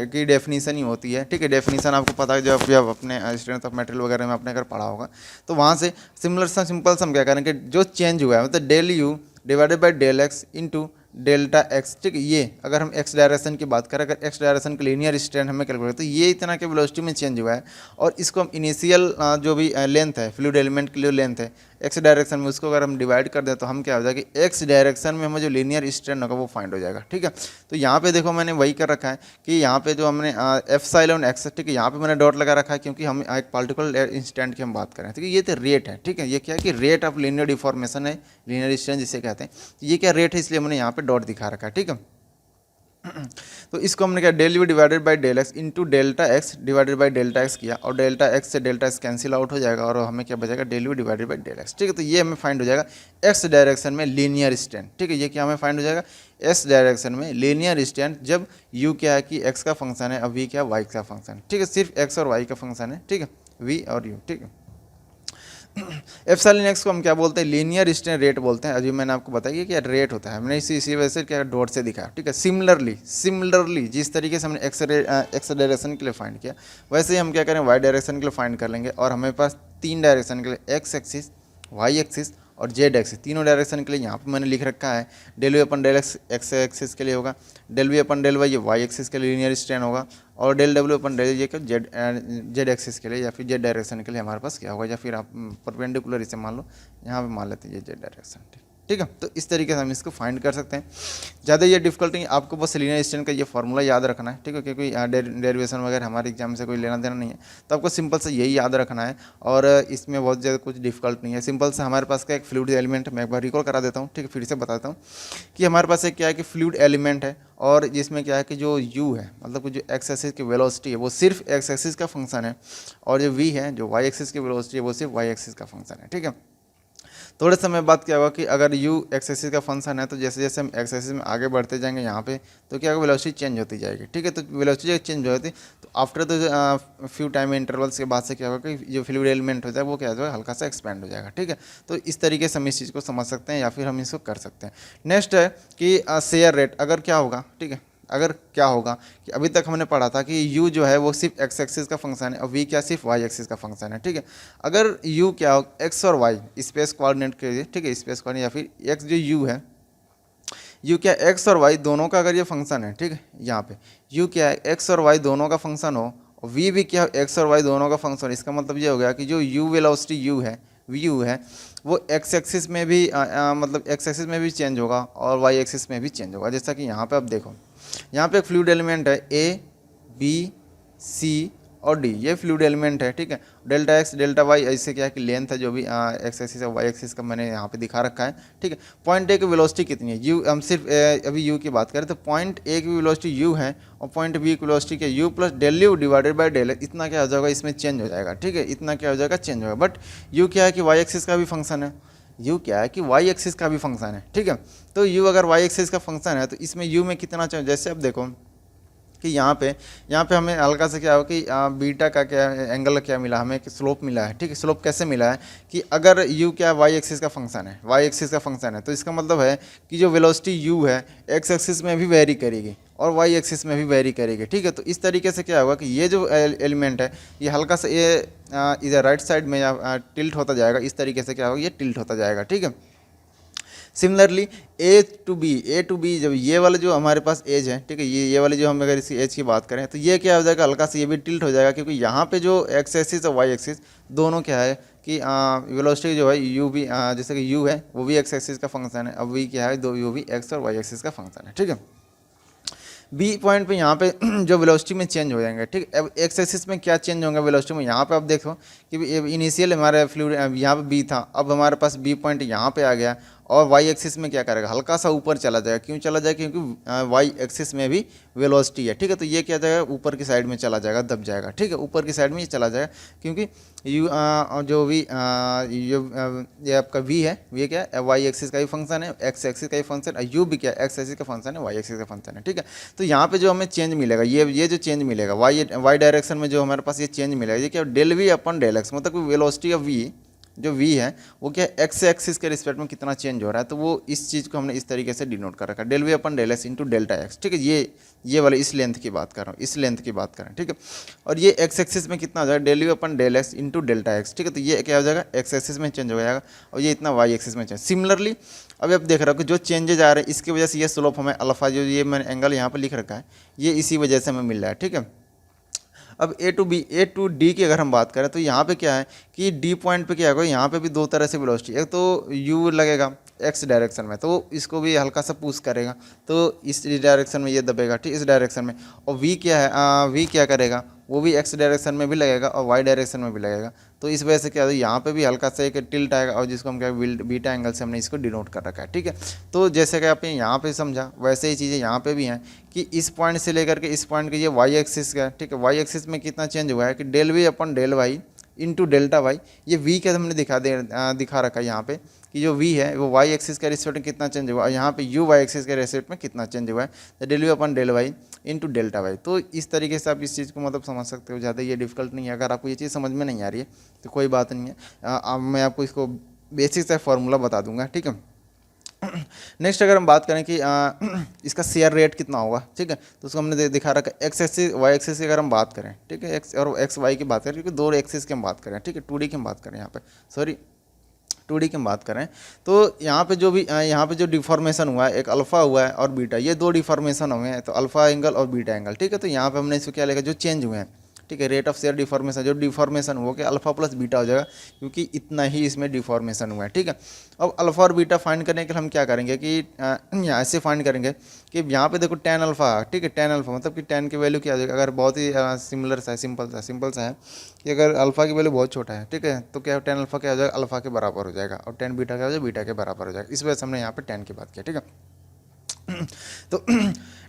की डेफिनेशन ही होती है, ठीक है। डेफिनेशन आपको पता है जब आप अपने स्ट्रेंथ ऑफ मटेरियल वगैरह में अपने अगर पढ़ा होगा, तो वहाँ से सिमिलर सा सिंपल सा हम क्या करेंगे, जो चेंज हुआ है मतलब del u divided by del x into delta x, ठीक है। ये अगर हम एक्स डायरेक्शन की बात करें, अगर एक्स डायरेक्शन के लीनियर स्ट्रेंथ हमें कैलकुलेट, तो ये इतना के वेलोसिटी में चेंज हुआ है, और इसको हम इनिशियल जो भी लेंथ है फ्लूइड एलिमेंट के लिए लेंथ है एक्स डायरेक्शन में, उसको अगर हम डिवाइड कर दें तो हम क्या हो जाएगा कि एक्स डायरेक्शन में हमें जो लीनियर स्ट्रेंथ होगा वो फाइंड हो जाएगा, ठीक है। तो यहाँ पे देखो मैंने वही कर रखा है कि यहाँ पे जो हमने एप्सिलॉन एक्स, ठीक है, यहाँ पे मैंने डॉट लगा रखा है क्योंकि हम एक पार्टिकुलर इंस्टेंट की हम बात करें, ठीक है। ये तो रेट है, ठीक है, ये क्या है कि रेट ऑफ लीनियर डिफॉर्मेशन है, लीनियर स्ट्रेंथ जिसे कहते हैं, ये क्या रेट है, इसलिए हमने यहाँ पे डॉट दिखा रखा है, ठीक है। तो इसको हमने क्या del u divided by del x into delta x divided by delta x किया, और डेल्टा एक्स से डेल्टा एक्स कैंसिल आउट हो जाएगा, और हमें क्या बचेगा del u divided by del x, ठीक है। तो ये हमें फाइंड हो जाएगा एक्स डायरेक्शन में लीनियर स्ट्रेंथ, ठीक है। ये क्या हमें फाइंड हो जाएगा एक्स डायरेक्शन में लीनियर स्ट्रेंथ, जब यू क्या है कि एक्स का फंक्शन है, अब वी क्या वाई का फंक्शन, ठीक है, सिर्फ एक्स और वाई का फंक्शन है, ठीक है, वी और यू, ठीक है। एप्सिलॉन एक्स को हम क्या बोलते हैं, लीनियर स्ट्रेंथ रेट बोलते हैं। अभी मैंने आपको बताया कि क्या रेट होता है, हमने इसी वजह से क्या डॉट से दिखाया, ठीक है। सिमिलरली जिस तरीके से हमने एक्स डायरेक्शन के लिए फाइंड किया, वैसे ही हम क्या करें वाई डायरेक्शन के लिए फाइंड कर लेंगे, और हमें पास तीन डायरेक्शन के लिए एक्स एक्सिस, वाई एक्सिस और जेड एक्सिस, तीनों डायरेक्शन के लिए यहाँ पे मैंने लिख रखा है del v upon del x x axis के लिए होगा, del v upon del y ये वाई एक्सिस के लिए लीनियर स्ट्रेंथ होगा, और डेल डब्ल्यू अपन डेल ये क्या जेड एक्सिस के लिए या फिर जेड डायरेक्शन के लिए हमारे पास क्या होगा, या फिर आप परपेंडिकुलर इसे मान लो, यहाँ पे मान लेते हैं ये जेड डायरेक्शन, ठीक है। तो इस तरीके से हम इसको फाइंड कर सकते हैं। ज़्यादा ये डिफिकल्ट नहीं, आपको बस लीनियर स्ट्रेंथ का ये फॉर्मूला याद रखना है, ठीक है, क्योंकि डेरिवेशन वगैरह हमारे एग्जाम से कोई लेना देना नहीं है, तो आपको सिंपल से यही याद रखना है, और इसमें बहुत ज़्यादा कुछ डिफिकल्ट नहीं है। सिंपल से हमारे पास का एक फ्लूइड एलिमेंट, मैं एक बार रिकॉल करा देता हूँ, ठीक है, फिर से बताता हूँ कि हमारे पास एक क्या है कि फ्लूइड एलिमेंट है, और जिसमें क्या है कि जो u है मतलब कि जो एक्स एक्सिस की वेलोसिटी है वो सिर्फ एक्स एक्सिस का फंक्शन है, और जो v है जो y एक्सिस की वेलोसिटी है वो सिर्फ y एक्सिस का फंक्शन है, ठीक है। थोड़े समय बाद क्या होगा कि अगर u एक्स एक्सिस का फंक्शन है तो जैसे जैसे हम एक्स एक्सिस में आगे बढ़ते जाएंगे यहाँ पे तो क्या होगा, वेलोसिटी चेंज होती जाएगी। ठीक है, तो वेलोसिटी चेंज होती तो after the few time intervals के बाद से क्या होगा कि जो फ्लूइड एलिमेंट होता है वो क्या होगा, हल्का सा एक्सपेंड हो जाएगा। ठीक है, तो इस तरीके से हम इस चीज़ को समझ सकते हैं या फिर हम इसको कर सकते हैं। नेक्स्ट है कि शेयर रेट अगर क्या होगा, ठीक है, अगर क्या होगा कि अभी तक हमने पढ़ा था कि u जो है वो सिर्फ x एक्सिस का फंक्शन है और v क्या सिर्फ y एक्सिस का फंक्शन है। ठीक है, अगर u क्या हो x और y स्पेस कोऑर्डिनेट के लिए, ठीक है, स्पेस कोऑर्डिनेट या फिर x जो u है, u क्या x और y दोनों का अगर ये फंक्शन है, ठीक है, यहाँ पे u क्या है x और y दोनों का फंक्शन हो और v भी क्या x और y दोनों का फंक्शन, इसका मतलब ये हो गया कि जो u वेलोसिटी u है, vu है, वो x एक्सिस में भी मतलब x एक्सिस में भी चेंज होगा और y एक्सिस में भी चेंज होगा। जैसा कि यहाँ पे आप देखो, यहाँ पे एक फ्लूइड एलिमेंट है a b c और d, ये फ्लूइड एलिमेंट है। ठीक है, डेल्टा x डेल्टा y ऐसे क्या है कि लेंथ है जो भी x एक्सिस और y एक्सिस का मैंने यहाँ पे दिखा रखा है। ठीक है, पॉइंट ए की वेलोसिटी कितनी है u, हम सिर्फ अभी u की बात करें तो पॉइंट ए की वेलोसिटी u है और पॉइंट बी की वेलोसिटी क्या u plus del u divided by del, इतना क्या हो जाएगा, इसमें चेंज हो जाएगा। ठीक है, इतना क्या हो जाएगा, चेंज होगा। बट u क्या है कि y एक्सिस का भी फंक्शन है, u क्या है कि y एक्सिस का भी फंक्शन है। ठीक है, तो u अगर y एक्सिस का फंक्शन है तो इसमें u में कितना चाहिए, जैसे अब देखो कि यहाँ पे हमें हल्का से क्या हो कि बीटा का क्या एंगल क्या मिला हमें, कि स्लोप मिला है। ठीक है, स्लोप कैसे मिला है कि अगर u क्या y एक्सिस का फंक्शन है, y एक्सिस का फंक्शन है, तो इसका मतलब है कि जो वेलोसिटी u है x एक्सिस में भी वेरी करेगी और y एक्सिस में भी वेरी करेगी। ठीक है, तो इस तरीके से क्या होगा कि ये जो एलिमेंट है ये हल्का सा ये इधर राइट साइड में या टिल्ट होता जाएगा, इस तरीके से क्या होगा, ये टिल्ट होता जाएगा। ठीक है, सिमिलरली ए टू बी जब ये वाला जो हमारे पास एज है, ठीक है, ये वाली जो हम अगर इसी एज की बात करें तो ये क्या हो जाएगा, हल्का से ये भी टिल्ट हो जाएगा, क्योंकि यहाँ पे जो एक्स एक्सिस और वाई एक्सिस दोनों क्या है कि वेलोसिटी जो है यू भी जैसे कि यू है वो भी एक्स एक्सिस का फंक्शन है, अब वी क्या है, दो यू भी एक्स और वाई एक्सिस का फंक्शन है। ठीक है, बी पॉइंट पे यहाँ पे जो वेलोसिटी में चेंज हो जाएंगे। ठीक, अब एक्स एक्सिस में क्या चेंज होंगे वेलोसिटी में, यहाँ पे आप देखो कि इनिशियल हमारे फ्लूइड यहाँ पे बी था, अब हमारे पास बी पॉइंट यहाँ पे आ गया और वाई एक्सिस में क्या करेगा, हल्का सा ऊपर चला जाएगा। क्यों चला जाएगा, क्योंकि वाई एक्सिस में भी वेलोसिटी है। ठीक है, तो ये क्या जाएगा, ऊपर की साइड में चला जाएगा, दब जाएगा। ठीक है, ऊपर की साइड में ये चला जाएगा क्योंकि यू जो भी ये आपका वी है, ये क्या है, वाई एक्सिस का ही फंक्शन है, एक्स एक्सिस का ही फंक्शन है, यू भी क्या एक्स एक्सिस का फंक्शन है, वाई एक्सिस का फंक्शन है। ठीक है, तो यहाँ पे जो हमें चेंज मिलेगा, ये जो चेंज मिलेगा वाई डायरेक्शन में जो हमारे पास ये चेंज मिलेगा, ये क्या del v upon del x, मतलब वेलोसिटी ऑफ वी जो v है वो क्या एक्स एक्सिस के रिस्पेक्ट में कितना चेंज हो रहा है, तो वो इस चीज़ को हमने इस तरीके से डिनोट कर रखा है, del v upon del x into delta x. ठीक है, ये वाले इस लेंथ की बात कर रहा हूँ, इस लेंथ की बात करें। ठीक है, और ये एक्स एक्सिस में कितना हो जाएगा, del v upon del x into delta x. ठीक है, तो ये क्या हो जाएगा, एक्स एक्सिस में चेंज हो जाएगा और ये इतना वाई एक्सिस में चेंज। सिमिलरली अभी आप देख रहे हो कि जो चेंजेज आ रहे हैं इसकी वजह से ये स्लोप हमें अल्फा जो ये मैंने एंगल यहाँ पर लिख रखा है ये इसी वजह से हमें मिल रहा है। ठीक है, अब ए टू डी की अगर हम बात करें तो यहाँ पे क्या है कि डी पॉइंट पे क्या होगा, यहाँ पे भी दो तरह से वेलोसिटी, एक तो यू लगेगा एक्स डायरेक्शन में तो इसको भी हल्का सा पुश करेगा तो इस डायरेक्शन में ये दबेगा, ठीक, इस डायरेक्शन में। और वी क्या है, वी क्या करेगा, वो भी एक्स डायरेक्शन में भी लगेगा और वाई डायरेक्शन में भी लगेगा। तो इस वजह से क्या है, यहाँ पे भी हल्का सा एक टिल्ट आएगा और जिसको हम क्या बीटा एंगल से हमने इसको डिनोट कर रखा है। ठीक है, तो जैसे कि आपने यहाँ पे समझा वैसे ही चीज़ें यहाँ पे भी हैं कि इस पॉइंट से लेकर के इस पॉइंट के ये वाई एक्सिस का, ठीक है, वाई एक्सिस में कितना चेंज हुआ है कि del v upon del y into delta y, ये वी का हमने दिखा रखा है यहाँ पे कि जो v है वो y एक्सिस के रिस्पेक्ट में कितना चेंज हुआ है, यहाँ पे u y एक्सिस के रिस्पेक्ट में कितना चेंज हुआ है, तो del u upon del y into delta y. तो इस तरीके से आप इस चीज़ को मतलब समझ सकते हो, ज़्यादा ये डिफिकल्ट नहीं है। अगर आपको ये चीज़ समझ में नहीं आ रही है तो कोई बात नहीं है, मैं आपको इसको बेसिक सा फॉर्मूला बता दूंगा। ठीक है, नेक्स्ट अगर हम बात करें कि इसका शेयर रेट कितना होगा, ठीक है, तो उसको हमने दिखा रखा है एक्स एक्सिस वाई एक्सिस की अगर हम बात करें, ठीक है, एक्स और एक्स वाई की बात करें, क्योंकि दो एक्सिस की हम बात करें, ठीक है, 2D की हम बात करें यहाँ पे, सॉरी 2D की हम बात करें तो यहाँ पे जो डिफॉर्मेशन हुआ है, एक अल्फा हुआ है और बीटा, ये दो डिफॉर्मेशन हुए हैं, तो अल्फा एंगल और बीटा एंगल। ठीक है, तो यहाँ पे हमने इसको क्या लिखा, जो चेंज हुए हैं, ठीक है, रेट ऑफ शेयर डिफॉर्मेशन, जो डिफॉर्मेशन हुआ कि अल्फा प्लस बीटा हो जाएगा क्योंकि इतना ही इसमें डिफॉर्मेशन हुआ है। ठीक है, अब अल्फा और बीटा फाइंड करने के लिए हम क्या करेंगे कि यहाँ ऐसे फाइंड करेंगे कि यहाँ पे देखो टेन अल्फा, ठीक है, टेन अल्फा मतलब कि टेन की वैल्यू क्या हो जाएगा, अगर बहुत ही सिमिलर सा है, सिंपल सा है कि अगर अल्फा की वैल्यू बहुत छोटा है, ठीक है, तो क्या टेन अल्फा क्या हो जाएगा, अल्फा के बराबर हो जाएगा, और टेन बीटा क्या हो जाएगा, बीटा के बराबर हो जाएगा। इस वजह से हमने यहाँ पे टेन की बात की। ठीक है, तो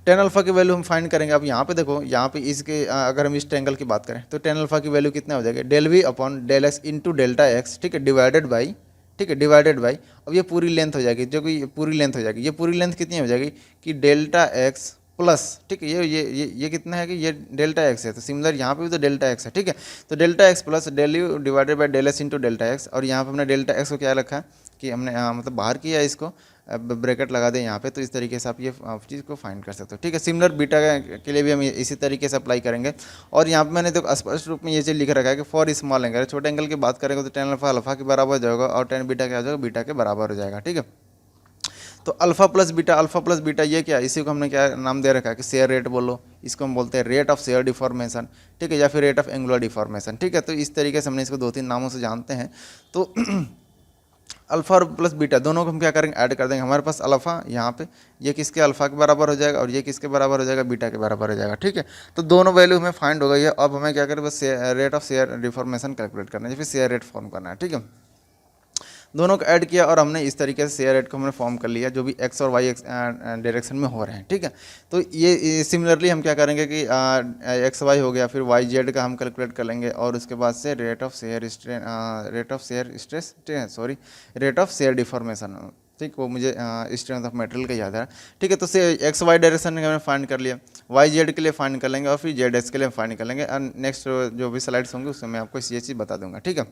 टेन अल्फा की वैल्यू हम फाइंड करेंगे। अब यहाँ पे देखो, यहाँ पे इसके अगर हम इस ट्रायंगल की बात करें तो टेन अल्फा की वैल्यू कितना हो जाएगा, del v upon del x into delta x, ठीक है, डिवाइडेड बाई ठीक है, डिवाइडेड बाई, अब ये पूरी लेंथ हो जाएगी, जो कि पूरी लेंथ हो जाएगी, ये पूरी लेंथ कितनी हो जाएगी कि डेल्टा एक्स प्लस, ठीक है, ये कितना है कि ये डेल्टा एक्स है, तो सिमिलर यहाँ पे भी तो डेल्टा एक्स है, ठीक है, तो delta x plus del u divided by del s into delta x, और यहाँ पे हमने डेल्टा एक्स को क्या रखा कि हमने मतलब बाहर किया इसको, ब्रैकेट लगा दें यहाँ पे, तो इस तरीके से आप ये चीज़ को फाइंड कर सकते हो, ठीक है। सिमिलर बीटा के लिए भी हम इसी तरीके से अप्लाई करेंगे। और यहाँ पे मैंने तो स्पष्ट रूप में ये चीज़ लिख रखा है कि फॉर स्मॉल एंगल, छोटे एंगल की बात करेंगे तो टेन अल्फा अल्फा के बराबर हो जाएगा और टेन बीटा क्या हो जाएगा, बीटा के बराबर हो जाएगा, ठीक है। तो अल्फा प्लस बीटा ये क्या है, इसी को हमने क्या नाम दे रखा है कि शेयर रेट बोलो, इसको हम बोलते हैं रेट ऑफ शेयर डिफॉर्मेशन, ठीक है, या फिर रेट ऑफ एंगुलर डिफॉर्मेशन, ठीक है। तो इस तरीके से हमने इसको 2-3 नामों से जानते हैं। तो अल्फा और प्लस बीटा दोनों को हम क्या करेंगे, ऐड कर देंगे। हमारे पास अल्फा यहाँ पे ये किसके अल्फा के बराबर हो जाएगा और ये किसके बराबर हो जाएगा, बीटा के बराबर हो जाएगा, ठीक है। तो दोनों वैल्यू हमें फाइंड हो गई है। अब हमें क्या करें, बस rate of share deformation calculate करना है, या फिर शेयर रेट फॉर्म करना है, ठीक है। दोनों को ऐड किया और हमने इस तरीके से शेयर रेट को हमने फॉर्म कर लिया, जो भी एक्स और वाई डायरेक्शन में हो रहे हैं, ठीक है। तो ये सिमिलरली हम क्या करेंगे कि एक्स वाई हो गया, फिर वाई जेड का हम कैलकुलेट कर लेंगे, और उसके बाद से रेट ऑफ शेयर डिफॉर्मेशन, ठीक, वो मुझे स्ट्रेंथ ऑफ मटेरियल का याद है, ठीक है। तो से एक्स वाई डायरेक्शन में हमने फाइंड कर लिया, वाई जेड के लिए फाइंड कर लेंगे, और फिर जेड एक्स के लिए फाइंड कर लेंगे। और नेक्स्ट जो भी स्लाइड्स होंगे उसमें मैं आपको ये चीज़ बता दूंगा, ठीक है।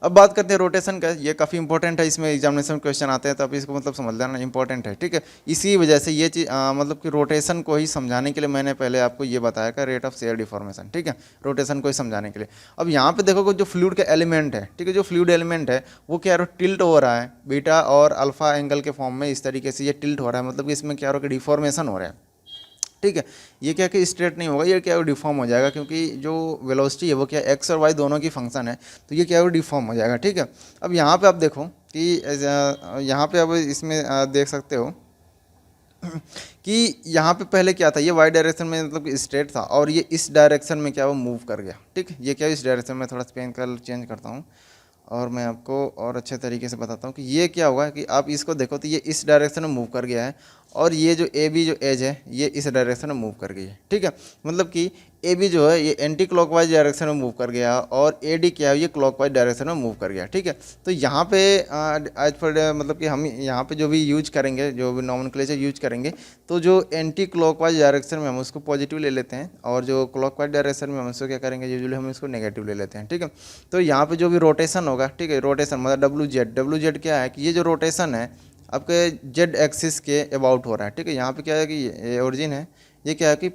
अब बात करते हैं रोटेशन का, ये काफ़ी इंपॉर्टेंट है, इसमें एग्जामिनेशन क्वेश्चन आते हैं, तो आप इसको मतलब समझ लेना इंपॉर्टेंट है, ठीक है। इसी वजह से ये चीज़ मतलब कि रोटेशन को ही समझाने के लिए मैंने पहले आपको ये बताया कि रेट ऑफ शेयर डिफॉर्मेशन, ठीक है, रोटेशन को ही समझाने के लिए। अब यहाँ पे देखो जो फ्लूइड का एलिमेंट है, ठीक है, जो फ्लूइड एलिमेंट है वो क्या है, टिल्ट हो रहा है बीटा और अल्फा एंगल के फॉर्म में, इस तरीके से ये टिल्ट हो रहा है, मतलब कि इसमें क्या हो रहा है, डिफॉर्मेशन हो रहा है, ठीक है। ये क्या कि स्ट्रेट नहीं होगा, ये क्या है डिफॉर्म हो जाएगा, क्योंकि जो वेलोसिटी है वो क्या एक्स और वाई दोनों की फंक्शन है, तो ये क्या है डिफॉर्म हो जाएगा, ठीक है। अब यहाँ पे आप देखो कि यहाँ पे अब इसमें देख सकते हो कि यहाँ पे पहले क्या था, ये वाई डायरेक्शन में मतलब स्ट्रेट था, और ये इस डायरेक्शन में क्या वो मूव कर गया, ठीक है। ये क्या इस डायरेक्शन में, थोड़ा पेन कलर चेंज करता हूँ और मैं आपको और अच्छे तरीके से बताता हूँ कि ये क्या होगा कि आप इसको देखो तो ये इस डायरेक्शन में मूव कर गया है, और ये जो ए बी जो एज है ये इस डायरेक्शन में मूव कर गई है, ठीक है। मतलब कि ए बी जो है ये एंटी क्लॉकवाइज डायरेक्शन में मूव कर गया, और ए डी क्या है ये क्लॉकवाइज डायरेक्शन में मूव कर गया, ठीक है। तो यहाँ पे आज पर मतलब कि हम यहाँ पे जो भी यूज करेंगे, जो भी नॉमेनक्लेचर यूज करेंगे, तो जो एंटी क्लॉकवाइज डायरेक्शन में हम उसको पॉजिटिव ले लेते हैं, और जो क्लॉकवाइज डायरेक्शन में हम उसको क्या करेंगे, यूजुअली हम इसको नेगेटिव ले लेते हैं, ठीक है। तो यहाँ पे जो भी रोटेशन होगा, ठीक है, रोटेशन मतलब डब्ल्यू जेड क्या है कि ये जो रोटेशन है आपके जेड एक्सिस के अबाउट हो रहा है, ठीक है। यहाँ पे क्या है कि ये ओरिजिन है, ये क्या है कि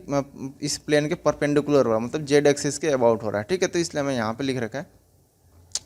इस प्लेन के परपेंडिकुलर हो रहा है, मतलब जेड एक्सिस के अबाउट हो रहा है, ठीक है। तो इसलिए मैं यहाँ पे लिख रखा है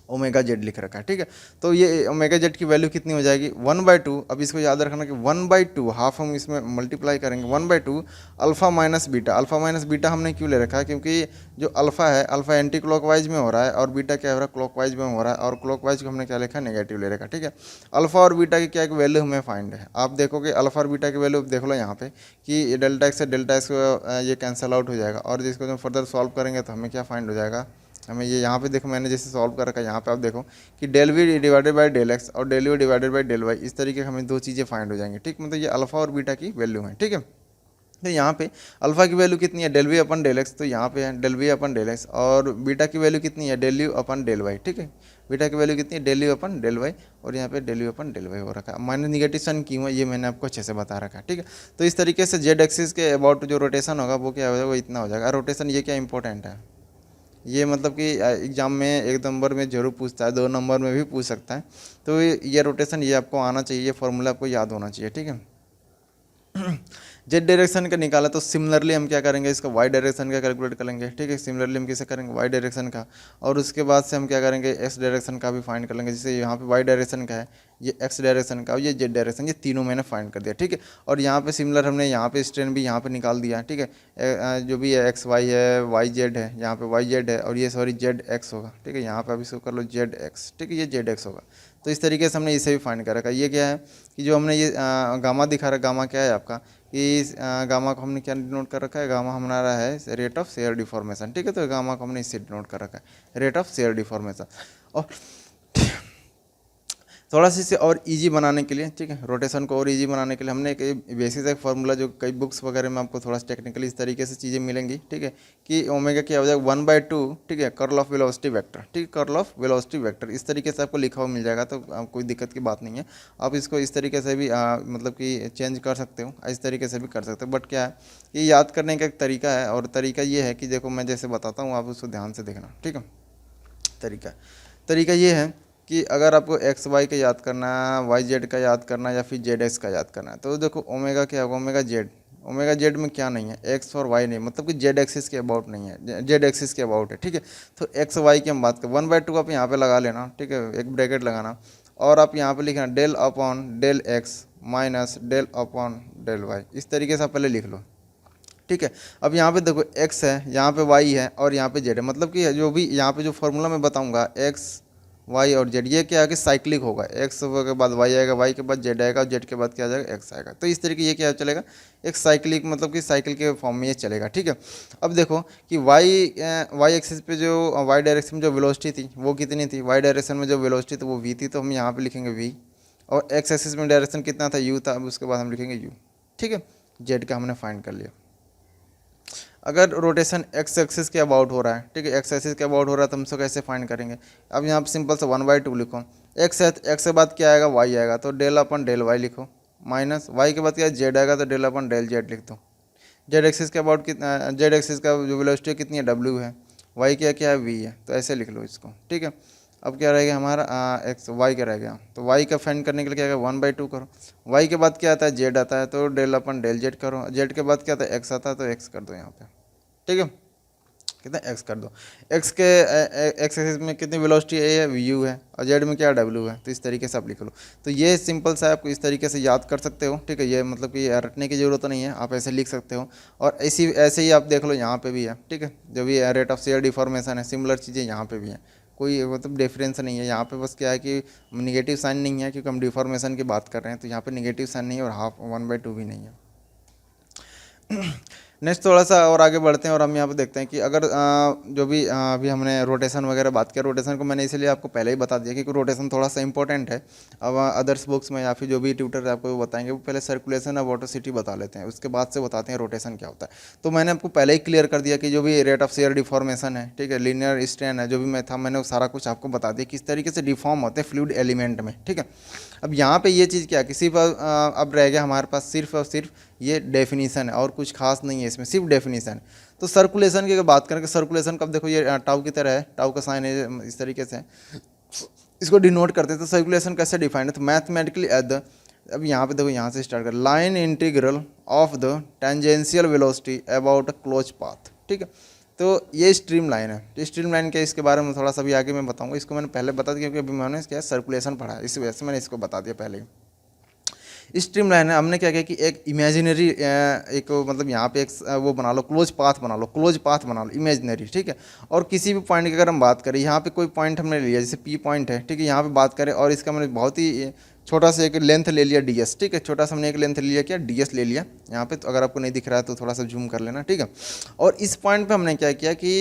ओमेगा जेड लिख रखा है, ठीक है। तो ये ओमेगा जेड की वैल्यू कितनी हो जाएगी 1/2। अब इसको याद रखना कि 1/2 हाफ हम इसमें मल्टीप्लाई करेंगे 1/2 अल्फा माइनस बीटा हमने क्यों ले रखा है, क्योंकि जो अल्फा है, अल्फा एंटी क्लॉकवाइज में हो रहा है, और बीटा क्या हो रहा है, क्लॉकवाइज में हो रहा है, और क्लॉकवाइज को हमने क्या लिखा है, नेगेटिव ले रखा है, ठीक है। अल्फा और बीटा की क्या एक वैल्यू हमें फाइंड है, आप देखोगे अल्फा और बीटा की वैल्यू देख लो यहाँ पे कि डेल्टा एक्स से डेल्टा एक्स को ये कैंसिल आउट हो जाएगा, और जिसको हम फर्दर सॉल्व करेंगे तो हमें क्या फाइंड हो जाएगा, हमें ये यहाँ पे देखो मैंने जैसे सॉल्व कर रखा है, यहाँ पे आप देखो कि del v divided by del x और del u divided by del y, इस तरीके हमें दो चीज़ें फाइंड हो जाएंगी, ठीक। मतलब ये अल्फा और बीटा की वैल्यू है, ठीक है। तो यहाँ पे अल्फा की वैल्यू कितनी है, del v upon del x, तो यहाँ पे है del v upon del x, और बीटा की वैल्यू कितनी है, del u upon del y, ठीक है। बीटा की वैल्यू कितनी है, del u upon del y, और यहाँ पे del u upon del y हो रखा है। मैंने निगेटिव साइन क्यों है ये मैंने आपको अच्छे से बता रखा है, ठीक है। तो इस तरीके से जेड एक्सिस के अबाउट जो रोटेशन होगा वो क्या हो जाएगा, वो इतना हो जाएगा। रोटेशन ये क्या इंपॉर्टेंट है, ये मतलब कि एग्ज़ाम में 1 नंबर में जरूर पूछता है, 2 नंबर में भी पूछ सकता है। तो ये रोटेशन ये आपको आना चाहिए, ये फॉर्मूला आपको याद होना चाहिए, ठीक है। जेड डायरेक्शन का निकाला तो सिमिलरली हम क्या करेंगे, इसका वाई डायरेक्शन का कैलकुलेट करेंगे, ठीक है। सिमिलरली हम किसे करेंगे, वाई डायरेक्शन का, और उसके बाद से हम क्या करेंगे, एक्स डायरेक्शन का भी फाइंड कर लेंगे। जैसे यहाँ पे वाई डायरेक्शन का है, ये एक्स डायरेक्शन का और ये जेड डायरेक्शन, ये तीनों मैंने फाइंड कर दिया, ठीक है। और यहाँ पे सिमिलर हमने यहाँ पे स्ट्रेन भी यहाँ पे निकाल दिया, ठीक है। जो भी है एक्स वाई है, वाई जेड है, यहाँ पे वाई जेड है, और ये सॉरी जेड एक्स होगा, ठीक है। यहाँ पे अभी इसको कर लो जेड एक्स, ठीक है, ये जेड एक्स होगा। तो इस तरीके से हमने इसे भी फाइंड कर रखा है। ये क्या है कि जो हमने ये गामा दिखा रहा है, गामा क्या है आपका कि गामा को हमने क्या डिनोट कर रखा है, गामा हमारा है रेट ऑफ शेयर डिफॉर्मेशन, ठीक है। तो गामा को हमने इससे डिनोट कर रखा है, रेट ऑफ शेयर डिफॉर्मेशन। और थोड़ा सा इसे और इजी बनाने के लिए, ठीक है, रोटेशन को और इजी बनाने के लिए हमने एक बेसिस एक फार्मूला जो कई बुक्स वगैरह में आपको थोड़ा सा टेक्निकली इस तरीके से चीज़ें मिलेंगी, ठीक है, कि ओमेगा क्या हो जाएगा 1/2, ठीक है, कर्ल ऑफ वेलोसिटी वेक्टर, ठीक है, कर्ल ऑफ वेलोसिटी वेक्टर इस तरीके से आपको लिखा हुआ मिल जाएगा। तो कोई दिक्कत की बात नहीं है, आप इसको इस तरीके से भी मतलब कि चेंज कर सकते हो, इस तरीके से भी कर सकते हो। बट क्या है, ये याद करने का एक तरीका है, और तरीका ये है कि देखो मैं जैसे बताता हूँ आप उसको ध्यान से देखना, ठीक है। तरीका ये है कि अगर आपको एक्स वाई का याद करना है, वाई जेड का याद करना है, या फिर जेड एक्स का याद करना है, तो देखो ओमेगा क्या होगा, ओमेगा जेड में क्या नहीं है, एक्स और वाई नहीं, मतलब कि जेड एक्सिस के अबाउट नहीं है, जेड एक्सिस के अबाउट है, ठीक है। तो एक्स वाई की हम बात करें 1/2 आप यहाँ पे लगा लेना, ठीक है, एक ब्रैकेट लगाना, और आप यहाँ पे लिखना del upon del x minus del upon del y, इस तरीके से आप पहले लिख लो, ठीक है। अब यहाँ पे देखो x है, यहाँ पे y है, और यहाँ पे z है, मतलब कि जो भी यहाँ पे जो फॉर्मूला मैं बताऊंगा x y और z, ये क्या है कि साइक्लिक होगा, x के बाद y आएगा, y के बाद z आएगा, और z के बाद क्या आ जाएगा x आएगा। तो इस तरीके ये क्या चलेगा, एक साइक्लिक, मतलब कि साइकिल के फॉर्म में ये चलेगा, ठीक है। अब देखो कि y एक्सिस पे जो y डायरेक्शन में जो वेलोसिटी थी वो कितनी थी, y डायरेक्शन में जो वेलोसिटी थी वो v थी, तो हम यहाँ पे लिखेंगे v, और x एक्सिस में डायरेक्शन कितना था u था, अब उसके बाद हम लिखेंगे u, ठीक है। z का हमने फाइंड कर लिया। अगर रोटेशन एक्स एक्सिस के अबाउट हो रहा है, ठीक है, एक्स एक्सिस के अबाउट हो रहा है, तो हम इसको कैसे फाइंड करेंगे। अब यहाँ पे सिंपल से 1/2 लिखो, एक्स है, एक्स के बाद क्या आएगा, वाई आएगा, तो डेल अपन डेल वाई लिखो, माइनस वाई के बाद क्या जेड आएगा, तो डेल अपन डेल जेड लिख दो। जेड एक्सिस के अबाउट कितना, जेड एक्सिस का जो वेलोसिटी कितनी है, डब्ल्यू है, वाई क्या है, वी है, तो ऐसे लिख लो इसको, ठीक है। अब क्या रहेगा हमारा एक्स, वाई क्या रह गया, तो वाई का फाइंड करने के लिए क्या है 1/2 करो, वाई के बाद क्या आता है, जेड आता है, तो डेल अपन डेल जेड करो, जेड के बाद क्या आता है, एक्स आता है, तो एक्स कर दो यहाँ पे, ठीक है, कितना एक्स कर दो। एक्स के एक्स एक्सिस में कितनी वेलोसिटी है, यू है, और जेड में क्या डब्ल्यू है, तो इस तरीके से आप लिख लो। तो ये सिंपल सा आपको इस तरीके से याद कर सकते हो, ठीक है, ये मतलब कि रटने की ज़रूरत नहीं है, आप ऐसे लिख सकते हो। और ऐसे ही आप देख लो यहाँ पे भी है, ठीक है, जो भी रेट ऑफ शेयर डिफॉर्मेशन है, सिमिलर चीज़ें यहाँ पे भी हैं, कोई मतलब डिफरेंस नहीं है यहाँ पे, बस क्या है कि निगेटिव साइन नहीं है, क्योंकि हम डिफॉर्मेशन की बात कर रहे हैं, तो यहाँ पे निगेटिव साइन नहीं है, और हाफ 1/2 भी नहीं है। नेक्स्ट थोड़ा सा और आगे बढ़ते हैं, और हम यहाँ पे देखते हैं कि अगर जो भी अभी हमने रोटेशन वगैरह बात किया, रोटेशन को मैंने इसलिए आपको पहले ही बता दिया क्योंकि रोटेशन थोड़ा सा इंपॉर्टेंट है। अब अदर्स बुक्स में या फिर जो भी ट्यूटर आपको बताएंगे वो पहले सर्कुलेशन ऑफ वेलोसिटी बता लेते हैं, उसके बाद से बताते हैं रोटेशन क्या होता है। तो मैंने आपको पहले ही क्लियर कर दिया कि जो भी रेट ऑफ शेयर डिफॉर्मेशन है, ठीक है, लीनियर स्ट्रेन है, जो भी मैं था मैंने वो सारा कुछ आपको बता दिया किस तरीके से डिफॉर्म होते हैं फ्लूइड एलिमेंट में, ठीक है। अब यहाँ पे ये चीज़ क्या किसी पर अब रह गया हमारे पास सिर्फ और सिर्फ ये डेफिनीसन है, और कुछ खास नहीं है इसमें, सिर्फ डेफिनीसन। तो सर्कुलेशन की अगर बात करें, सर्कुलेशन कब देखो ये टाउ की तरह है, टाउ का साइन है इस तरीके से, इसको डिनोट करते हैं। तो सर्कुलेशन कैसे डिफाइंड है, तो मैथमेटिकली एट द, अब यहाँ पे देखो यहाँ से स्टार्ट कर, line integral of the tangential velocity about a close path, ठीक है। तो ये स्ट्रीम लाइन है, तो स्ट्रीम लाइन क्या है इसके बारे में थोड़ा सा भी आगे मैं बताऊंगा, इसको मैंने पहले बता दिया क्योंकि अभी मैंने क्या सर्कुलेशन पढ़ा है, इस वजह से मैंने इसको बता दिया पहले ही। स्ट्रीम लाइन है, हमने क्या किया कि एक इमेजिनरी एक मतलब यहाँ पे एक वो बना लो, क्लोज पाथ बना लो इमेजिनरी, ठीक है। और किसी भी पॉइंट की अगर हम बात करें, यहाँ पे कोई पॉइंट हमने लिया जैसे पी पॉइंट है, ठीक है, यहाँ पे बात करें, और इसका मैंने बहुत ही छोटा सा एक लेंथ ले लिया ds, ठीक है, छोटा सा हमने एक लेंथ ले लिया क्या ds ले लिया यहाँ पे, तो अगर आपको नहीं दिख रहा है तो थोड़ा सा जूम कर लेना, ठीक है। और इस पॉइंट पे हमने क्या किया कि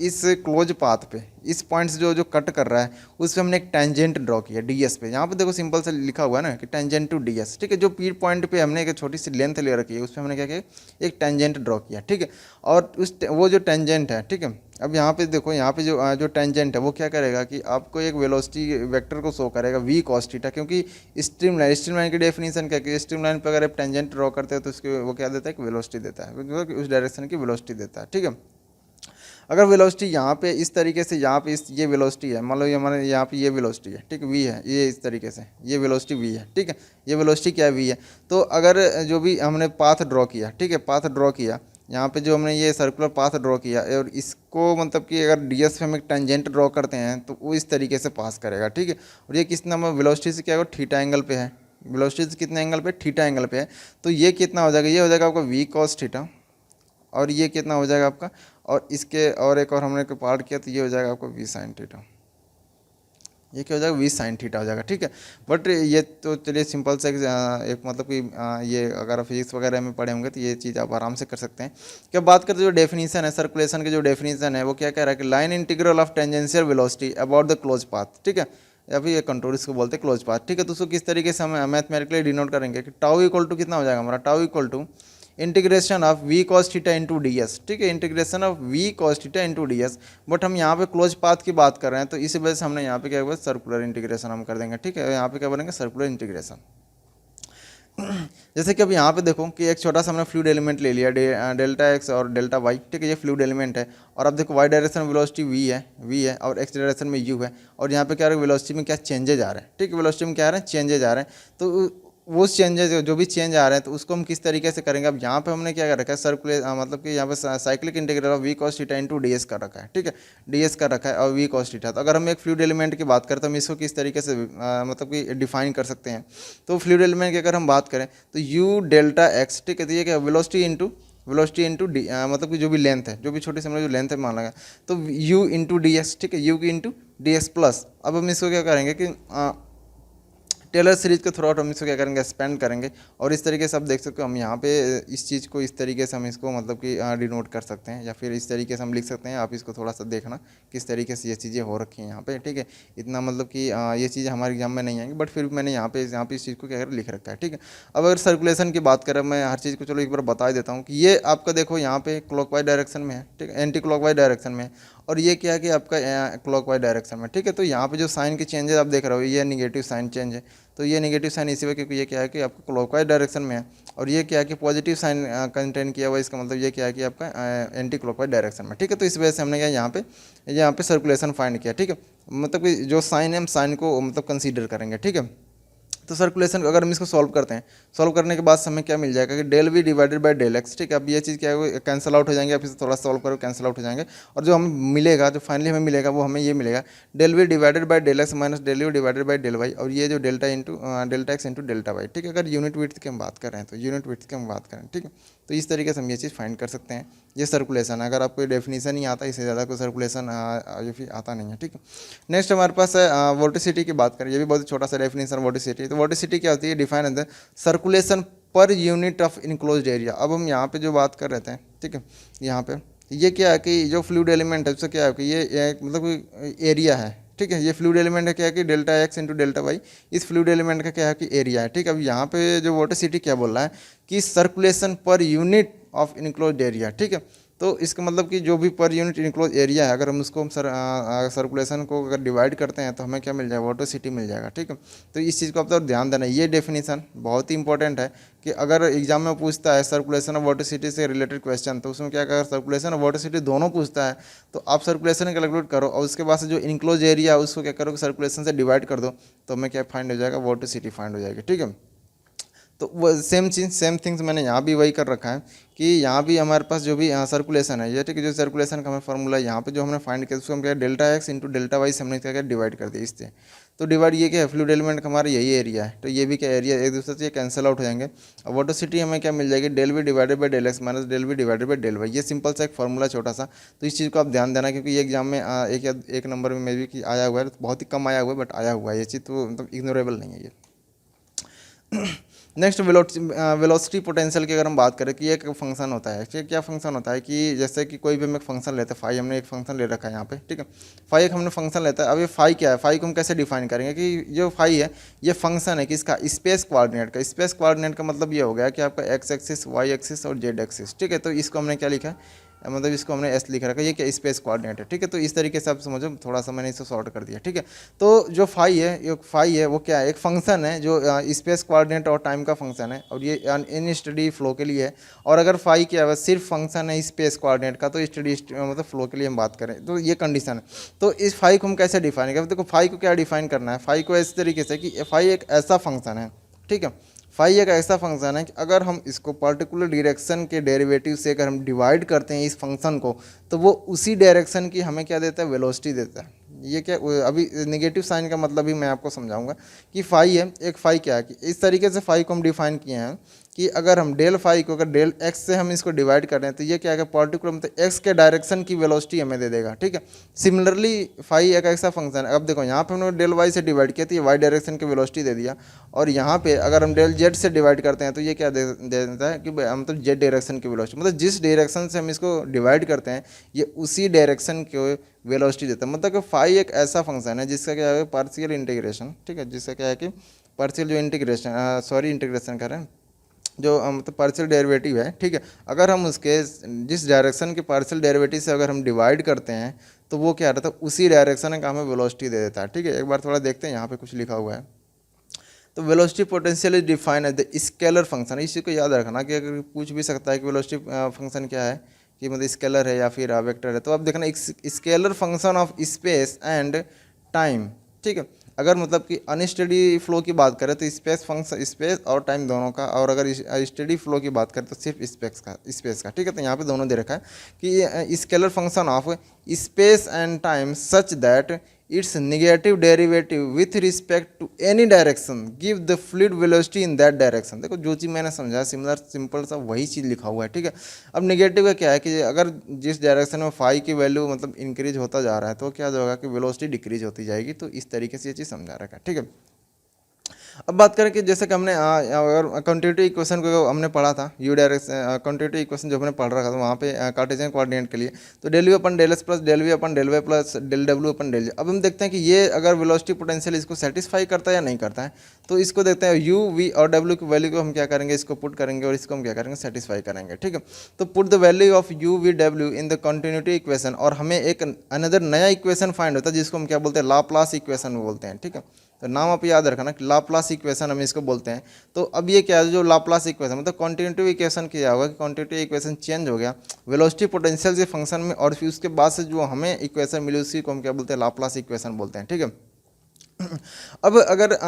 इस क्लोज पाथ पे इस पॉइंट से जो कट कर रहा है उस पर हमने एक टेंजेंट ड्रॉ किया ds पे, यहाँ पे देखो सिंपल से लिखा हुआ है ना कि टेंजेंट टू ds, ठीक है। जो पी पॉइंट पे हमने एक छोटी सी लेंथ ले रखी है उस पर हमने क्या किया एक टेंजेंट ड्रॉ किया, ठीक है। और वो जो टेंजेंट है, ठीक है, अब यहाँ पे देखो यहाँ पे जो टेंजेंट है वो क्या करेगा कि आपको एक वेलोसिटी वेक्टर को शो करेगा v cos थीटा, क्योंकि स्ट्रीम लाइन की डेफिनेशन क्या है, स्ट्रीम लाइन पर अगर आप टेंजेंट ड्रॉ करते हो तो उसकी वो क्या देता है, एक वेलोसिटी देता है, उस डायरेक्शन की वेलोसिटी देता है, ठीक है। अगर वेलोसिटी यहाँ पे इस तरीके से, यहाँ पे ये वेलोसिटी है, मान लो ये हमारे यहाँ पे ये वेलोसिटी है, ठीक, v है, ये इस तरीके से ये वेलोसिटी v है, ठीक है, ये वेलोसिटी क्या है v है। तो अगर जो भी हमने पाथ ड्रॉ किया, ठीक है, पाथ ड्रॉ किया यहाँ पे जो हमने ये सर्कुलर पाथ ड्रॉ किया, और इसको मतलब कि अगर ds पे हम एक टेंजेंट ड्रॉ करते हैं तो वो इस तरीके से पास करेगा, ठीक है। और ये किस नंबर वेलोसिटी से क्या होगा, थीटा एंगल पे है, वेलोसिटी से कितने एंगल पे, थीटा एंगल पे है। तो ये कितना हो जाएगा, ये हो जाएगा आपका v cos थीटा, और ये कितना हो जाएगा आपका, और इसके और एक और हमने को पार्ट किया तो ये हो जाएगा आपको v sin थीटा, ये क्या हो जाएगा v sin थीटा हो जाएगा, ठीक है। बट ये तो चलिए सिंपल से एक मतलब कि ये अगर फिजिक्स वगैरह में पढ़े होंगे तो ये चीज़ आप आराम से कर सकते हैं। क्या बात करते हैं जो डेफिनेशन है सर्कुलेशन की, जो डेफिनेशन है वो क्या कह रहा है कि line integral of tangential velocity about the close path, ठीक है, या फिर ये कंटूर इसको बोलते हैं क्लोज पाथ, ठीक है। तो उसको किस तरीके से हम मैथमेटिकली डिनोट करेंगे कि टाउ इक्वल टू कितना हो जाएगा हमारा, tau equal to integration of v cos theta into d s, ठीक है, integration of v cos theta into d s. But हम यहाँ पे क्लोज पाथ की बात कर रहे हैं, तो इसी वजह से हमने यहाँ पे क्या किया, सर्कुलर इंटीग्रेशन हम कर देंगे, ठीक है। यहाँ पे क्या बनेंगे, सर्कुलर इंटीग्रेशन। जैसे कि अब यहाँ पे देखो कि एक छोटा सा हमने फ्लूइड एलिमेंट ले लिया, डेल्टा एक्स और डेल्टा वाई, ठीक है, ये फ्लूइड एलिमेंट है। और अब देखो वाई डायरेक्शन में वेलोसिटी वी है और एक्स डायरेक्शन में यू है। और यहाँ पे क्या है, वेलोसिटी में क्या चेंजेज आ रहे हैं, ठीक है, वेलोसिटी में क्या आ रहे हैं, चेंजेज आ रहे हैं। तो वो चेंजेस जो भी चेंज आ रहे हैं तो उसको हम किस तरीके से करेंगे। अब यहाँ पे हमने क्या कर रखा है, सर्कुलर मतलब कि यहाँ पे cyclic integral of v cos theta into d s कर रखा है, ठीक है, डी एस कर रखा है और वी कॉस थीटा। तो अगर हम एक फ्लूइड एलिमेंट की बात करें तो हम इसको किस तरीके से मतलब कि डिफाइन कर सकते हैं। तो फ्लूइड एलिमेंट की अगर हम बात करें तो यू डेल्टा एक्स, ठीक है, तो ये क्या, वेलोसिटी इंटू डी मतलब कि जो भी लेंथ है, जो भी छोटी से जो लेंथ है मान लगा, तो यू इंटू डी एस, ठीक है, यू की इंटू डी एस प्लस। अब हम इसको क्या करेंगे कि टेलर सीरीज के थ्रू आउट हम इसको क्या करेंगे, एक्सपेंड करेंगे। और इस तरीके से आप देख सकते हो, हम यहाँ पे इस चीज़ को इस तरीके से हम इसको मतलब कि डिनोट कर सकते हैं, या फिर इस तरीके से हम लिख सकते हैं। आप इसको थोड़ा सा देखना किस तरीके से ये चीज़ें हो रखी हैं यहाँ पे, ठीक है। इतना मतलब कि ये चीज़ें हमारे एग्जाम में नहीं आएंगी, बट फिर भी मैंने यहाँ पे इस चीज़ को क्या कर लिख रखा है, ठीक है। अब अगर सर्कुलेशन की बात करें, मैं हर चीज़ को चलो एक बार बता देता हूँ कि ये आपका देखो यहाँ पे क्लॉकवाइज डायरेक्शन में है, ठीक है, एंटी क्लॉकवाइज डायरेक्शन में है। और ये क्या है कि आपका क्लॉकवाइज डायरेक्शन में, ठीक है। तो यहाँ पे जो साइन के चेंजेस आप देख रहे हो, ये नेगेटिव साइन चेंज है। तो ये नेगेटिव साइन इसी वजह, क्योंकि ये क्या है कि आपका क्लॉकवाइज डायरेक्शन में है। और ये क्या है कि पॉजिटिव साइन कंटेन किया हुआ, इसका मतलब ये क्या है कि आपका एंटी क्लॉकवाइज डायरेक्शन में, ठीक है। तो इस वजह से हमने यहाँ पे सर्कुलेशन फाइंड किया, ठीक है। मतलब कि जो साइन है हम साइन को मतलब कंसीडर करेंगे, ठीक है। तो सर्कुलेशन अगर हम इसको सॉल्व करते हैं, सॉल्व करने के बाद हमें क्या मिल जाएगा कि del v divided by del x, ठीक है। अब ये चीज़ क्या है, कैंसिल आउट हो जाएंगे, आप इसे थोड़ा सॉल्व करो, कैंसिल आउट हो जाएंगे। और जो हमें मिलेगा, जो फाइनली हमें मिलेगा, वो हमें ये मिलेगा, del v divided by del x minus del u divided by del y. और ये जो delta x into delta y, ठीक है। अगर यूनिट विड्थ की हम बात करें तो यूनिट विड्थ की हम बात करें, ठीक है। तो इस तरीके से हम ये चीज़ फाइंड कर सकते हैं। ये सर्कुलेशन, अगर आपको डेफिनेशन ही आता है, इससे ज़्यादा कोई सर्कुलेशन आता नहीं है, ठीक है। नेक्स्ट हमारे पास है वोर्टिसिटी की बात करें, ये भी बहुत छोटा सा डेफिनेशन वोर्टिसिटी। तो वोर्टिसिटी क्या होती है, डिफाइन होता है circulation per unit of enclosed area. अब हम यहाँ पे जो बात कर रहे थे, ठीक है, यहाँ पे ये क्या है कि जो फ्लूइड एलिमेंट है उससे क्या है कि ये मतलब एरिया है, ठीक है। ये फ्लूइड एलिमेंट है क्या है कि delta x into delta y, इस फ्लूइड एलिमेंट का क्या है कि एरिया है, ठीक है। अब यहाँ पे जो वोर्टिसिटी क्या बोल रहा है कि circulation per unit of enclosed area, ठीक है। तो इसका मतलब कि जो भी पर यूनिट इनक्लोज एरिया है, अगर हम उसको हम सर्कुलेशन को अगर डिवाइड करते हैं तो हमें क्या मिल जाएगा, वोर्टिसिटी मिल जाएगा, ठीक है। तो इस चीज़ को आप तो ध्यान देना, ये डेफिनेशन बहुत ही इंपॉर्टेंट है कि अगर एग्जाम में पूछता है सर्कुलेशन और वोर्टिसिटी से रिलेटेड क्वेश्चन, तो उसमें क्या अगर सर्कुलेशन और वोर्टिसिटी दोनों पूछता है तो आप सर्कुलेशन कैलकुलेट करो और उसके बाद से जो इनक्लोज एरिया है उसको क्या करो, सर्कुलेशन से डिवाइड कर दो, तो हमें क्या फाइंड हो जाएगा, वोर्टिसिटी फाइंड हो जाएगी, ठीक है। तो वो सेम चीज़ सेम थिंग्स मैंने यहाँ भी वही कर रखा है कि यहाँ भी हमारे पास जो भी सर्कुलेशन है ये, ठीक है, जो सर्कुलेशन का हमें फॉर्मूला यहाँ पे जो हमने फाइंड किया उसको हम क्या delta x into delta y से हमने क्या डिवाइड कर दिया इससे। तो डिवाइड ये क्या है, फ्लूइड एलिमेंट का हमारा यही एरिया है, तो ये भी क्या एरिया एक दूसरे से कैंसिल आउट हो जाएंगे। और वोर्टिसिटी हमें क्या मिल जाएगी, del v divided by del x minus del v divided by del y. ये सिंपल सा एक फॉर्मूला छोटा सा, तो इस चीज़ को आप ध्यान देना क्योंकि ये एग्जाम में एक नंबर में मे भी आया हुआ है, तो बहुत ही कम आया हुआ है बट आया हुआ है, ये चीज़ तो मतलब इग्नोरेबल नहीं है ये। नेक्स्ट वेलोसिटी पोटेंशियल की अगर हम बात करें कि एक फंक्शन होता है, ठीक, क्या फंक्शन होता है कि जैसे कि कोई भी हम एक फंक्शन लेते हैं, फाई हमने एक फंक्शन ले रखा है यहाँ पे, ठीक है, फाई एक हमने फंक्शन लेता है। अब ये फाई क्या है, फाई को हम कैसे डिफाइन करेंगे कि जो फाई है ये फंक्शन है किसका, स्पेस कोऑर्डिनेट का। स्पेस कोऑर्डिनेट का मतलब ये हो गया कि आपका एक्स एक्सिस, वाई एक्सिस और जेड एक्सिस, ठीक है। तो इसको हमने क्या लिखा है, मतलब इसको हमने एस लिख रखा है, ये क्या स्पेस कोऑर्डिनेट है, ठीक है। तो इस तरीके से आप समझो, थोड़ा सा मैंने इसको सॉर्ट कर दिया, ठीक है। तो जो फाई है वो क्या है, एक फंक्शन है जो स्पेस कोऑर्डिनेट और टाइम का फंक्शन है, और ये इन स्टडी फ्लो के लिए है। और अगर फाई क्या है सिर्फ फंक्शन है स्पेस कोऑर्डिनेट का, तो स्टडी मतलब फ्लो के लिए हम बात करें तो ये कंडीशन है। तो इस फाई को हम कैसे डिफाइन करें, देखो फाई को क्या डिफाइन करना है, फाई को इस तरीके से कि फाई एक ऐसा फंक्शन है, ठीक है, फाई एक ऐसा फंक्शन है कि अगर हम इसको पर्टिकुलर डायरेक्शन के डेरिवेटिव से अगर हम डिवाइड करते हैं इस फंक्शन को, तो वो उसी डायरेक्शन की हमें क्या देता है, वेलोसिटी देता है। ये क्या अभी नेगेटिव साइन का मतलब भी मैं आपको समझाऊंगा कि फाई है, एक फाई क्या है कि इस तरीके से फाई को हम डिफाइन किए हैं कि अगर हम डेल फाई को अगर डेल एक्स से हम इसको डिवाइड कर रहे हैं तो ये क्या है, पर्टिकुलर मतलब एक्स के डायरेक्शन की वेलोसिटी हमें दे देगा, ठीक है। सिमिलरली फाई एक ऐसा फंक्शन है, अब देखो यहाँ पे हमने डेल वाई से डिवाइड किया तो ये वाई डायरेक्शन की वेलोसिटी दे दिया, और यहाँ पे अगर हम डेल जेड से डिवाइड करते हैं तो ये क्या दे देता है कि मतलब जेड डायरेक्शन की वेलोसिटी, मतलब जिस डायरेक्शन से हम इसको डिवाइड करते हैं ये उसी डायरेक्शन के वेलोसिटी देता है। मतलब कि फाई एक ऐसा फंक्शन है जिसका क्या है पार्शियल इंटीग्रेशन, ठीक है, जिसका क्या है कि पार्शियल जो इंटीग्रेशन कर रहे हैं जो मतलब पार्शियल डेरिवेटिव है, ठीक है, अगर हम उसके जिस डायरेक्शन के पार्शियल डेरिवेटिव से अगर हम डिवाइड करते हैं तो वो क्या रहता है उसी डायरेक्शन का हमें वेलोसिटी दे देता है, ठीक है। एक बार थोड़ा देखते हैं यहाँ पे कुछ लिखा हुआ है, तो velocity potential is defined as the scalar function. इसी को याद रखना कि अगर पूछ भी सकता है कि वेलोसिटी फंक्शन क्या है, कि मतलब स्केलर है या फिर वेक्टर है, तो अब देखना scalar function of space and time, ठीक है। अगर मतलब कि अनस्टेडी फ्लो की बात करें तो स्पेस और टाइम दोनों का, और अगर स्टेडी फ्लो की बात करें तो सिर्फ स्पेस का, ठीक है। तो यहाँ पे दोनों दे रखा है कि scalar function of space and time such that its negative derivative with respect to any direction give the fluid velocity in that direction. देखो जो चीज़ मैंने समझा सिंपल सा वही चीज़ लिखा हुआ है, ठीक है। अब नेगेटिव का क्या है कि अगर जिस डायरेक्शन में फाई की वैल्यू मतलब इंक्रीज होता जा रहा है तो क्या होगा कि वेलोसिटी डिक्रीज होती जाएगी, तो इस तरीके से ये चीज़ समझा रखा है, ठीक है। अब बात करें कि जैसे कि हमने अगर कंटिन्यूटी इक्वेशन को हमने पढ़ा था, यू डायरेक्शन कंटिन्यूटी इक्वेशन जो हमने पढ़ रखा था वहाँ पे कार्टेशियन कोऑर्डिनेट के लिए, तो del u upon del s plus del v upon del y plus del डब्ल्यू अपन डेल जे। अब हम देखते हैं कि ये अगर वेलोसिटी पोटेंशियल इसको सेटिस्फाई करता है या नहीं करता है, तो इसको देखते हैं यू वी और डब्ल्यू की वैल्यू को हम क्या करेंगे, इसको पुट करेंगे और इसको हम क्या करेंगे सेटिस्फाई करेंगे, ठीक है। तो put the value of you V W in the continuity equation, और हमें एक अनदर नया इक्वेशन फाइंड होता है जिसको हम क्या बोलते हैं लाप्लास इक्वेशन बोलते हैं, ठीक है। तो नाम आप याद रखना कि लाप्लास इक्वेशन हम इसको बोलते हैं। तो अब ये क्या है जो लाप्लास इक्वेशन मतलब कॉन्टिन्यूटिव इक्वेशन किया होगा कि कॉन्टिन्यूटिव इक्वेशन चेंज हो गया वेलोसिटी पोटेंशियल के फंक्शन में, और फिर उसके बाद से जो हमें इक्वेशन मिली उसी को हम क्या बोलते हैं लाप्लास इक्वेशन बोलते हैं, ठीक है। अब अगर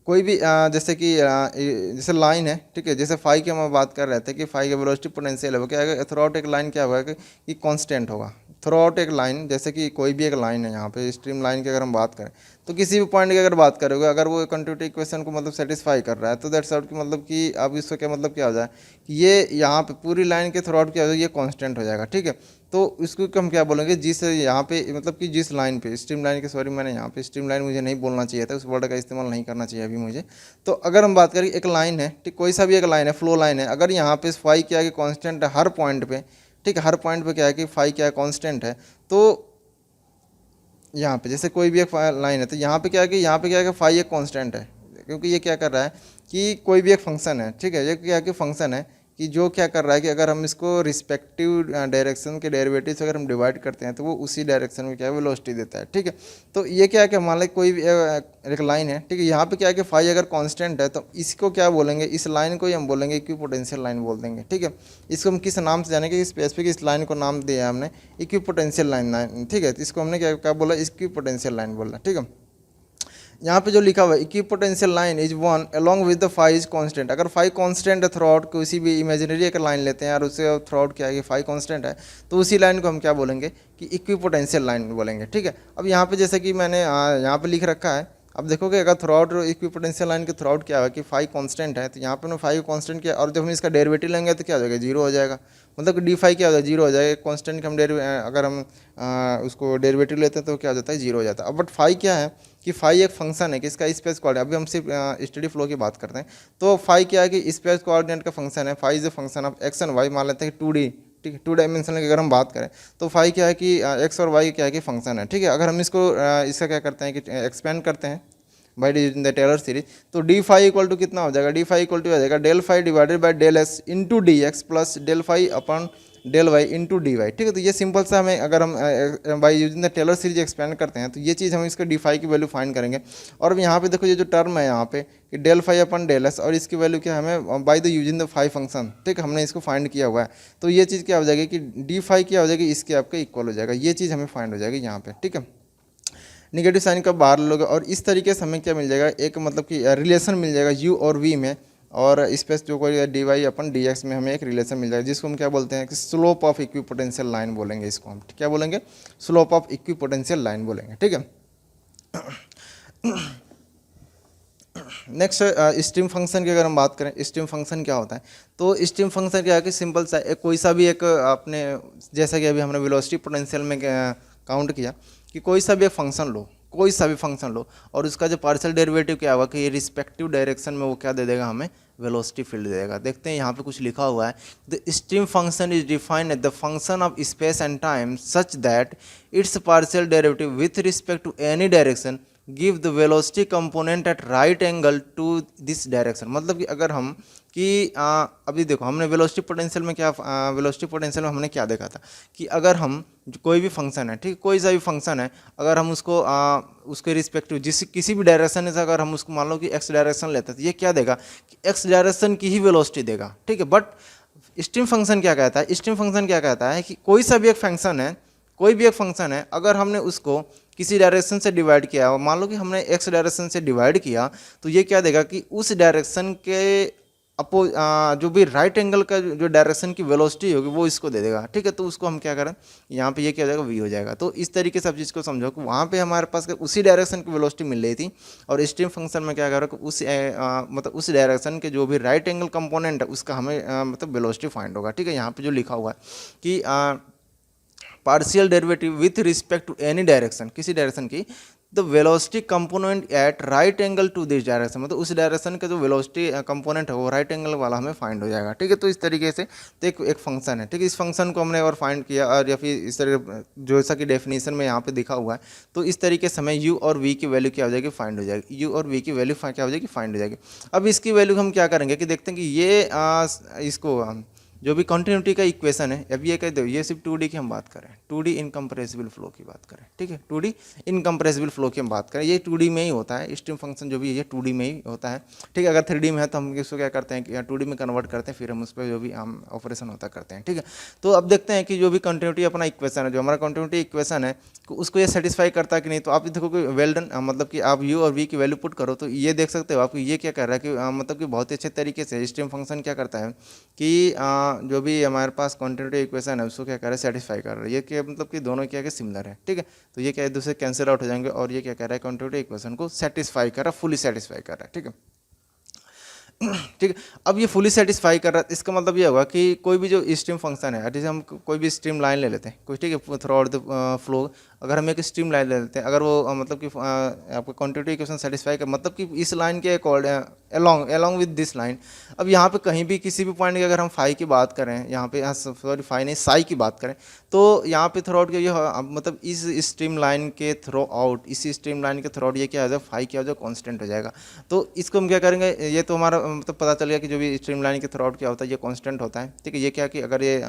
कोई भी जैसे कि जैसे लाइन है, ठीक है, जैसे फाई की हम बात कर रहे थे कि फाई का वेलोसिटी पोटेंशियल है वो क्या है थ्रू आउट एक लाइन क्या होगा कि कांस्टेंट होगा थ्रू आउट एक लाइन। जैसे कि कोई भी एक लाइन है यहाँ पे स्ट्रीम लाइन की अगर हम बात करें तो किसी भी पॉइंट की अगर बात करोगे अगर वो कंटिन्यूटी इक्वेशन को मतलब सेटिस्फाई कर रहा है तो दैट्स आउट की मतलब कि अब इसका क्या मतलब क्या हो जाए कि ये यहाँ पे पूरी लाइन के थ्रू आउट क्या हो जाएगा ये कांस्टेंट हो जाएगा, ठीक है। तो इसको हम क्या बोलेंगे जिस यहाँ पे मतलब कि जिस लाइन पे स्ट्रीम लाइन के, सॉरी मैंने यहाँ पे स्ट्रीम लाइन मुझे नहीं बोलना चाहिए था, उस वर्ड का इस्तेमाल नहीं करना चाहिए अभी मुझे। तो अगर हम बात करें एक लाइन है, ठीक, कोई सा भी एक लाइन है फ्लो लाइन है, अगर यहाँ पे फाई क्या है कि कांस्टेंट है हर पॉइंट पे, ठीक है, हर पॉइंट पे क्या है कि फाई क्या है कांस्टेंट है, तो यहाँ पे जैसे कोई भी एक लाइन है तो यहाँ पे क्या है कि यहाँ पे क्या है कि फाई एक कांस्टेंट है, क्योंकि ये क्या कर रहा है कि कोई भी एक फंक्शन है, ठीक है, ये क्या है कि फंक्शन है कि जो क्या कर रहा है कि अगर हम इसको रिस्पेक्टिव डायरेक्शन के डेरिवेटिव से अगर हम डिवाइड करते हैं तो वो उसी डायरेक्शन में क्या है वेलोसिटी देता है, ठीक है। तो ये क्या है कि मान लीजिए कोई भी एक लाइन है, ठीक है, यहाँ पे क्या है कि फाई अगर कांस्टेंट है तो इसको क्या बोलेंगे, इस लाइन को ही हम बोलेंगे इक्विपोटेंशियल लाइन बोल देंगे, ठीक है। इसको हम किस नाम से जानेंगे, स्पेसिफिक इस लाइन को नाम दिया है हमने इक्विपोटेंशियल लाइन, ठीक है। तो इसको हमने क्या क्या बोला इक्विपोटेंशियल लाइन बोला, ठीक है। यहाँ पे जो लिखा हुआ है equipotential line is one along with the phi is constant. अगर फाई कांस्टेंट है थ्रू आउट किसी भी इमेजिनरी एक लाइन लेते हैं और उससे थ्रू आउट क्या है कि फाई कांस्टेंट है तो उसी लाइन को हम क्या बोलेंगे कि इक्विपोटेंशियल लाइन बोलेंगे, ठीक है। अब यहाँ पे जैसे कि मैंने यहाँ पे लिख रखा है, अब देखोगे अगर थ्रू आउट इक्विपोटेंशियल लाइन के थ्रू आउट क्या है कि फाई कांस्टेंट है तो यहाँ पे फाई कांस्टेंट किया और जब हम इसका डेरिवेटिव लेंगे तो क्या हो जाएगा जीरो हो जाएगा, मतलब कि डी फाई क्या हो जाएगा जीरो हो जाएगा। कांस्टेंट का हम अगर हम उसको डेरिवेटिव लेते हैं तो क्या हो जाता है जीरो हो जाता है। अब बट फाई क्या है कि फाई एक फंक्शन है कि इसका स्पेस कोऑर्डिनेट, अभी हम सिर्फ स्टडी फ्लो की बात करते हैं तो फाई क्या है कि स्पेस कोऑर्डिनेट का फंक्शन है। Phi is a function of x and y, मान लेते हैं 2D, ठीक है, 2 डायमेंशनल की अगर हम बात करें तो फाई क्या है कि एक्स और वाई क्या है कि फंक्शन है, ठीक है। अगर हम इसको इसका क्या करते हैं कि एक्सपेंड करते हैं by using the Taylor series तो डी फाई इक्वल टू कितना हो जाएगा, डी फाई इक्वल टू हो जाएगा del phi divided by del s into d x plus del phi upon del y into d y, ठीक है। तो ये सिंपल सा हमें अगर हम by using the Taylor series expand करते हैं तो ये चीज़ हम इसका डी फाई की वैल्यू फाइंड करेंगे। और अब यहाँ पे देखो ये जो टर्म है यहाँ पे कि del phi upon del s और इसकी वैल्यू क्या हमें by the using the phi function, ठीक है, हमने इसको फाइंड किया हुआ है। तो ये चीज़ क्या हो जाएगी कि डी फाई क्या हो जाएगी इसके आपके इक्वल हो जाएगा, ये चीज़ हमें फाइंड हो जाएगी यहाँ पे, ठीक है। निगेटिव साइन का बाहर लोगे और इस तरीके से हमें क्या मिल जाएगा एक मतलब कि रिलेशन मिल जाएगा यू और वी में, और स्पेस जो कोई डी वाई अपन डी एक्स में हमें एक रिलेशन मिल जाएगा जिसको हम क्या बोलते हैं कि स्लोप ऑफ इक्विपोटेंशियल लाइन बोलेंगे। इसको हम क्या बोलेंगे स्लोप ऑफ इक्विपोटेंशियल लाइन बोलेंगे, ठीक है। नेक्स्ट स्ट्रीम फंक्शन की अगर हम बात करें, स्ट्रीम फंक्शन क्या होता है, तो स्ट्रीम फंक्शन क्या है कि सिंपल सा एक कोई सा भी एक आपने, जैसा कि अभी हमने वेलोसिटी पोटेंशियल में काउंट किया कि कोई सा भी एक फंक्शन लो, कोई सा भी फंक्शन लो, और उसका जो पार्शियल डेरिवेटिव क्या होगा कि ये रिस्पेक्टिव डायरेक्शन में वो क्या दे देगा, हमें वेलोसिटी फील्ड दे देगा। देखते हैं यहाँ पे कुछ लिखा हुआ है, the stream function is defined as the function of space and time such that its partial derivative with respect to any direction give the velocity component at right angle to this direction. मतलब कि अगर हम कि अभी देखो हमने velocity potential में क्या, वेलोसिटी पोटेंशियल में हमने क्या देखा था कि अगर हम कोई भी फंक्शन है, ठीक, कोई सा भी फंक्शन है, अगर हम उसको उसके रिस्पेक्टिव जिस किसी भी डायरेक्शन से अगर हम उसको मान लो कि एक्स डायरेक्शन लेते हैं, तो ये क्या देगा कि एक्स डायरेक्शन की ही वेलोसिटी देगा, ठीक है। बट स्ट्रीम फंक्शन क्या कहता है, स्ट्रीम फंक्शन क्या कहता है कि कोई सा भी एक फंक्शन है, कोई भी एक फंक्शन है, अगर हमने उसको किसी डायरेक्शन से डिवाइड किया, मान लो कि हमने एक्स डायरेक्शन से डिवाइड किया, तो ये क्या देगा कि उस डायरेक्शन के जो भी राइट एंगल का जो डायरेक्शन की वेलोसिटी होगी वो इसको दे देगा, ठीक है। तो उसको हम क्या करें, यहाँ पे ये क्या हो जाएगा, वी हो जाएगा। तो इस तरीके से आप चीज़ को समझो कि वहाँ पे हमारे पास उसी डायरेक्शन की वेलोसिटी मिल रही थी, और स्ट्रीम फंक्शन में क्या करो कि उस मतलब उस डायरेक्शन के जो भी राइट एंगल कंपोनेंट है उसका हमें मतलब वेलोसिटी फाइंड होगा, ठीक है। यहाँ पे जो लिखा हुआ है कि partial derivative with respect to any direction, किसी डायरेक्शन की, the velocity component at right angle to this direction, मतलब उस डायरेक्शन का जो वेलोसिटी कंपोनेंट है वो राइट एंगल वाला हमें फाइंड हो जाएगा, ठीक है। तो इस तरीके से तो एक फंक्शन है, ठीक है। इस फंक्शन को हमने और फाइंड किया, और या फिर इस तरह जैसा कि डेफिनेशन में यहाँ पे दिखा हुआ है, तो इस तरीके से हमें यू और वी की वैल्यू क्या हो जाएगी, फाइंड हो जाएगी, यू और वी की वैल्यू क्या हो जाएगी, फाइंड हो जाएगी। अब इसकी वैल्यू हम क्या करेंगे कि देखते हैं कि ये इसको जो भी कंटिन्यूटी का इक्वेशन है, अब ये कह दो, ये सिर्फ 2D की हम बात करें, 2D इनकम्प्रेसिबल फ्लो की बात करें, ठीक है, 2D इनकम्प्रेसिबल फ्लो की हम बात करें, ये 2D में ही होता है, स्ट्रीम फंक्शन जो भी है ये 2D में ही होता है, ठीक है। अगर 3D में है तो हम इसको क्या करते हैं कि 2D में कन्वर्ट करते हैं, फिर हम उस पर जो भी हम ऑपरेशन होता करते हैं, ठीक है। तो अब देखते हैं कि जो भी कंटिन्यूटी अपना इक्वेशन है, जो हमारा कंटिन्यूटी इक्वेशन है, उसको ये सेटिस्फाई करता है कि नहीं। तो आप देखो कि वेल डन, मतलब कि आप यू और वी की वैल्यू पुट करो, तो ये देख सकते हो आपको ये क्या कर रहा है कि मतलब कि बहुत ही अच्छे तरीके से स्ट्रीम फंक्शन क्या करता है कि जो भी हमारे पास कंटिन्यूटी इक्वेशन है उसको क्या कर रहा है, सेटिस्फाई कर रहा है। ये क्या मतलब कि दोनों क्या है, सिमिलर है, ठीक है। तो ये क्या है, दूसरे कैंसिल आउट हो जाएंगे, और ये क्या कर रहा है, कंटिन्यूटी इक्वेशन को सेटिस्फाई कर रहा है, फुली सेटिस्फाई कर रहा है, ठीक है। ठीक है, अब ये फुली सेटिस्फाई कर रहा है, इसका मतलब ये होगा कि कोई भी जो स्ट्रीम फंक्शन है, जैसे हम कोई भी स्ट्रीम लाइन ले लेते हैं कोई, ठीक है, थ्रू आउट द फ्लो, अगर हम एक स्ट्रीम लाइन ले लेते हैं, अगर वो मतलब कि आपका कंटिन्यूटी इक्वेशन सेटिस्फाई कर, मतलब कि इस लाइन के अलोंग विद दिस लाइन, अब यहाँ पे कहीं भी किसी भी पॉइंट की अगर हम फाई की बात करें, यहाँ पे सॉरी फाई नहीं, साई की बात करें, तो यहाँ पे थ्रू आउट के ये मतलब इस स्ट्रीम लाइन के थ्रू आउट, इसी स्ट्रीम लाइन के थ्रू आउट ये क्या हो जाए, फाई क्या हो जाए, कॉन्स्टेंट हो जाएगा। तो इसको हम क्या करेंगे, ये तो हमारा मतलब पता चल गया कि जो भी स्ट्रीम लाइन के थ्रू आउट क्या होता है, ये कांस्टेंट होता है, ठीक है। ये क्या कि अगर ये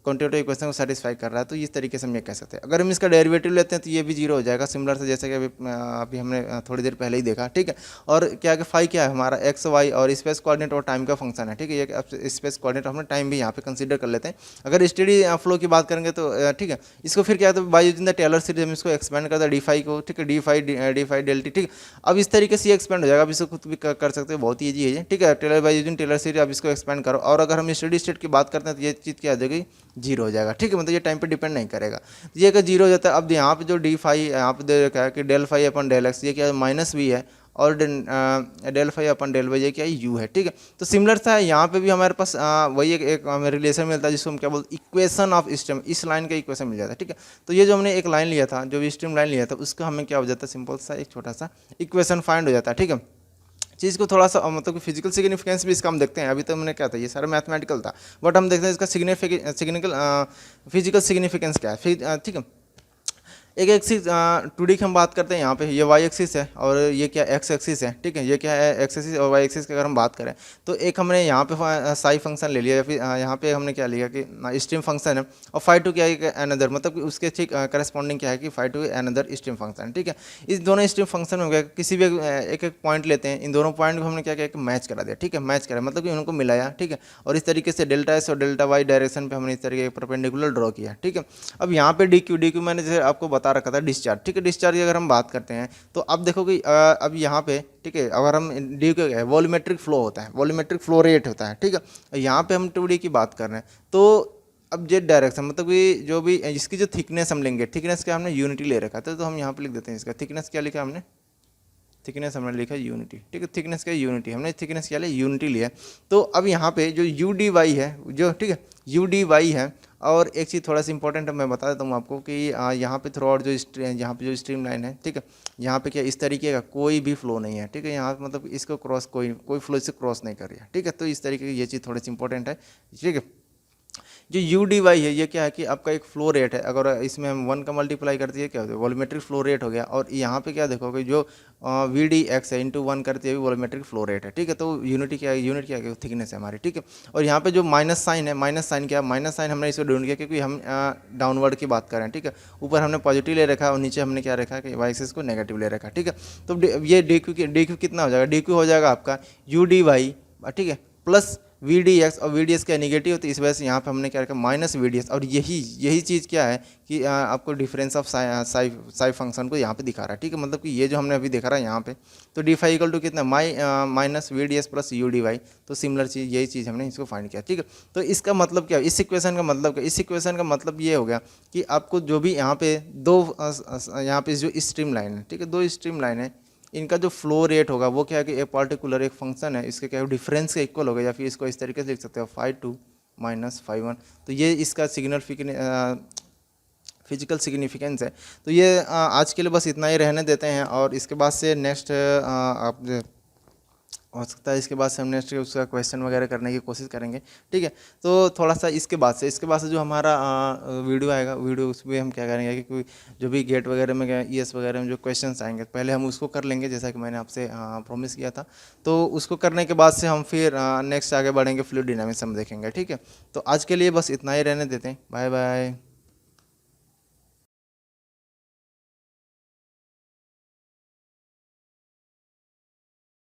कंटिन्यूटी इक्वेशन को सेटिस्फाई कर रहा है, तो इस तरीके से हम ये कह सकते हैं। अगर हम इसका डेरिवेटिव लेते हैं तो ये भी जीरो हो जाएगा, सिमिलर से जैसे कि अभी हमने थोड़ी देर पहले ही देखा, ठीक है। और क्या कि फाई क्या है, हमारा एक्स वाई और स्पेस कोऑर्डिनेट और टाइम का फंक्शन है, ठीक है। ये स्पेस कोऑर्डिनेट हमने टाइम भी यहाँ पे कंसीडर कर लेते हैं। अगर स्टेडी फ्लो की बात करेंगे तो ठीक है, इसको फिर क्या है, by using the Taylor series हम इसको एक्सपेंड करते हैं डी फाई को, ठीक है, डी फाई डेल टी, ठीक है। अब इस तरीके से ये एक्सपेंड हो जाएगा, अब इसको खुद भी कर सकते हो, बहुत ईजी है, ठीक है। Taylor by using Taylor series, अब इसको एक्सपेंड करो, और अगर हम स्टेडी स्टेट की बात करते हैं तो ये चीज़ क्या आ जाएगी, जीरो हो जाएगा, ठीक है। मतलब ये टाइम पे डिपेंड नहीं करेगा, तो ये अगर जीरो हो जाता है। अब यहाँ पे जो डी फाई यहाँ पे दे रखा है कि del phi upon del x, ये क्या है, माइनस भी है, और del phi upon del y ये क्या है, यू है, ठीक है। तो सिमिलर सा है यहाँ पे भी हमारे पास वही एक हमें रिलेशन मिलता है जिसको हम क्या बोलते हैं, इक्वेशन ऑफ स्ट्रीम, इस लाइन का इक्वेशन मिल जाता है, ठीक है। तो ये जो हमने एक लाइन लिया था, जो भी स्ट्रीम लाइन लिया था, उसका हमें क्या हो जाता है, सिंपल सा एक छोटा सा इक्वेशन फाइंड हो जाता है, ठीक है। चीज़ को थोड़ा सा मतलब कि फिजिकल सिग्निफिकेंस भी इसका हम देखते हैं। अभी तो मैंने क्या था, ये सारा मैथमेटिकल था, बट हम देखते हैं इसका फिजिकल सिग्निफिकेंस क्या है, ठीक है। एक एक्सिस 2D की हम बात करते हैं, यहाँ पे ये वाई एक्सिस है और ये क्या एक्स एक्सिस है, ठीक है। ये क्या है, एक्स एक्सिस और वाई एक्सिस की अगर हम बात करें तो एक हमने यहाँ पे साई फंक्शन ले लिया, या फिर यहाँ पे हमने क्या लिया कि स्ट्रीम फंक्शन है, और फाई टू क्या है, अनदर, मतलब कि उसके ठीक करस्पॉन्डिंग क्या है कि phi to another stream function, ठीक है। इस दोनों स्ट्रीम फंक्शन में किसी भी एक पॉइंट लेते हैं, इन दोनों पॉइंट को हमने क्या किया कि मैच करा दिया, ठीक है, मैच करा मतलब कि उनको मिलाया, ठीक है। और इस तरीके से डेल्टा एस और डेल्टा वाई डायरेक्शन पे हमने इस तरीके परपेंडिकुलर ड्रॉ किया, ठीक है। अब यहाँ पे डी क्यू मैंने जैसे आपको बता रखा था डिस्चार्ज, ठीक है। डिस्चार्ज की अगर हम बात करते हैं तो अब देखो कि अब यहाँ पे, ठीक है, अगर हम डी के वॉल्यूमेट्रिक फ्लो होता है, वॉल्यूमेट्रिक फ्लो रेट होता है, ठीक है। यहाँ पे हम 2D की बात कर रहे हैं, तो अब जेड डायरेक्शन मतलब कि जो भी इसकी जो थिकनेस हम लेंगे, थिकनेस क्या हमने यूनिटी ले रखा था, तो हम यहाँ पे लिख देते हैं इसका थिकनेस क्या लिखा हमने, थिकनेस हमने लिखा यूनिटी, ठीक है, थिकनेस क्या यूनिटी, हमने थिकनेस क्या लिया, यूनिटी लिया। तो अब यहाँ पे जो यू डी वाई है, जो ठीक है यू डी वाई है, और एक चीज़ थोड़ा सा इंपॉर्टेंट है मैं बता देता हूँ आपको कि यहाँ पे थ्रू आउट जो यहाँ पे जो स्ट्रीम लाइन है, ठीक है, यहाँ पे क्या इस तरीके का कोई भी फ्लो नहीं है, ठीक है, यहाँ मतलब इसको क्रॉस कोई फ्लो इससे क्रॉस नहीं कर रही है, ठीक है। तो इस तरीके की ये चीज़ थोड़ी सी इंपॉर्टेंट है, ठीक है। जो यू डी वाई है ये क्या है कि आपका एक फ्लो रेट है, अगर इसमें हम 1 का मल्टीप्लाई करती है क्या होता है, वॉल्यूमेट्रिक फ्लो रेट हो गया। और यहाँ पे क्या देखोगे जो वी डी एक्स है इंटू 1 करती है वॉल्यूमेट्रिक फ्लो रेट है, ठीक है। तो यूनिट क्या है, थिकनेस है हमारी, ठीक है। और यहाँ पे जो माइनस साइन है, माइनस साइन क्या है, माइनस साइन हमने इसको ढूंढ किया क्योंकि हम डाउनवर्ड की बात कर रहे हैं, ठीक है। ऊपर हमने पॉजिटिव ले रखा है और नीचे हमने क्या रखा है कि वाई एक्सिस को नेगेटिव ले रखा है, ठीक है। तो ये डी क्यू कितना हो जाएगा, डी क्यू हो जाएगा आपका यू डी वाई, ठीक है, प्लस वी डी एक्स, और वी डी एक्स क्या नेगेटिव होती है, इस वजह से यहाँ पे हमने क्या रखा माइनस वी डी एक्स। और यही चीज़ क्या है कि आपको डिफरेंस ऑफ साई फंक्शन को यहाँ पे दिखा रहा है, ठीक है। मतलब कि ये जो हमने अभी देखा रहा है यहाँ पे, तो डी फाई इक्वल टू कितना minus v d x plus u d y. तो सिमिलर चीज़ यही चीज़ हमने इसको फाइंड किया, ठीक है। तो इसका मतलब क्या, इस इक्वेशन का मतलब क्या, इस इक्वेशन का मतलब ये हो गया कि आपको जो भी यहाँ पे यहाँ पे जो स्ट्रीम लाइन है, ठीक है, 2 स्ट्रीम लाइन है, इनका जो फ्लो रेट होगा वो क्या है कि एक पर्टिकुलर एक फंक्शन है इसके क्या है डिफरेंस के इक्वल होगा, या फिर इसको इस तरीके से लिख सकते हो φ2 माइनस φ1। तो ये इसका फिजिकल सिग्निफिकेंस है। तो ये आज के लिए बस इतना ही रहने देते हैं, और इसके बाद से नेक्स्ट आप हो सकता है इसके बाद से हम नेक्स्ट उसका क्वेश्चन वगैरह करने की कोशिश करेंगे, ठीक है। तो थोड़ा सा इसके बाद से जो हमारा वीडियो आएगा, वीडियो उसमें हम क्या करेंगे कि कोई जो भी गेट वगैरह में ईएस वगैरह में जो क्वेश्चंस आएंगे पहले हम उसको कर लेंगे, जैसा कि मैंने आपसे प्रॉमिस किया था। तो उसको करने के बाद से हम फिर नेक्स्ट आगे बढ़ेंगे, फ्लूइड डायनामिक्स हम देखेंगे, ठीक है। तो आज के लिए बस इतना ही रहने देते हैं, बाय बाय।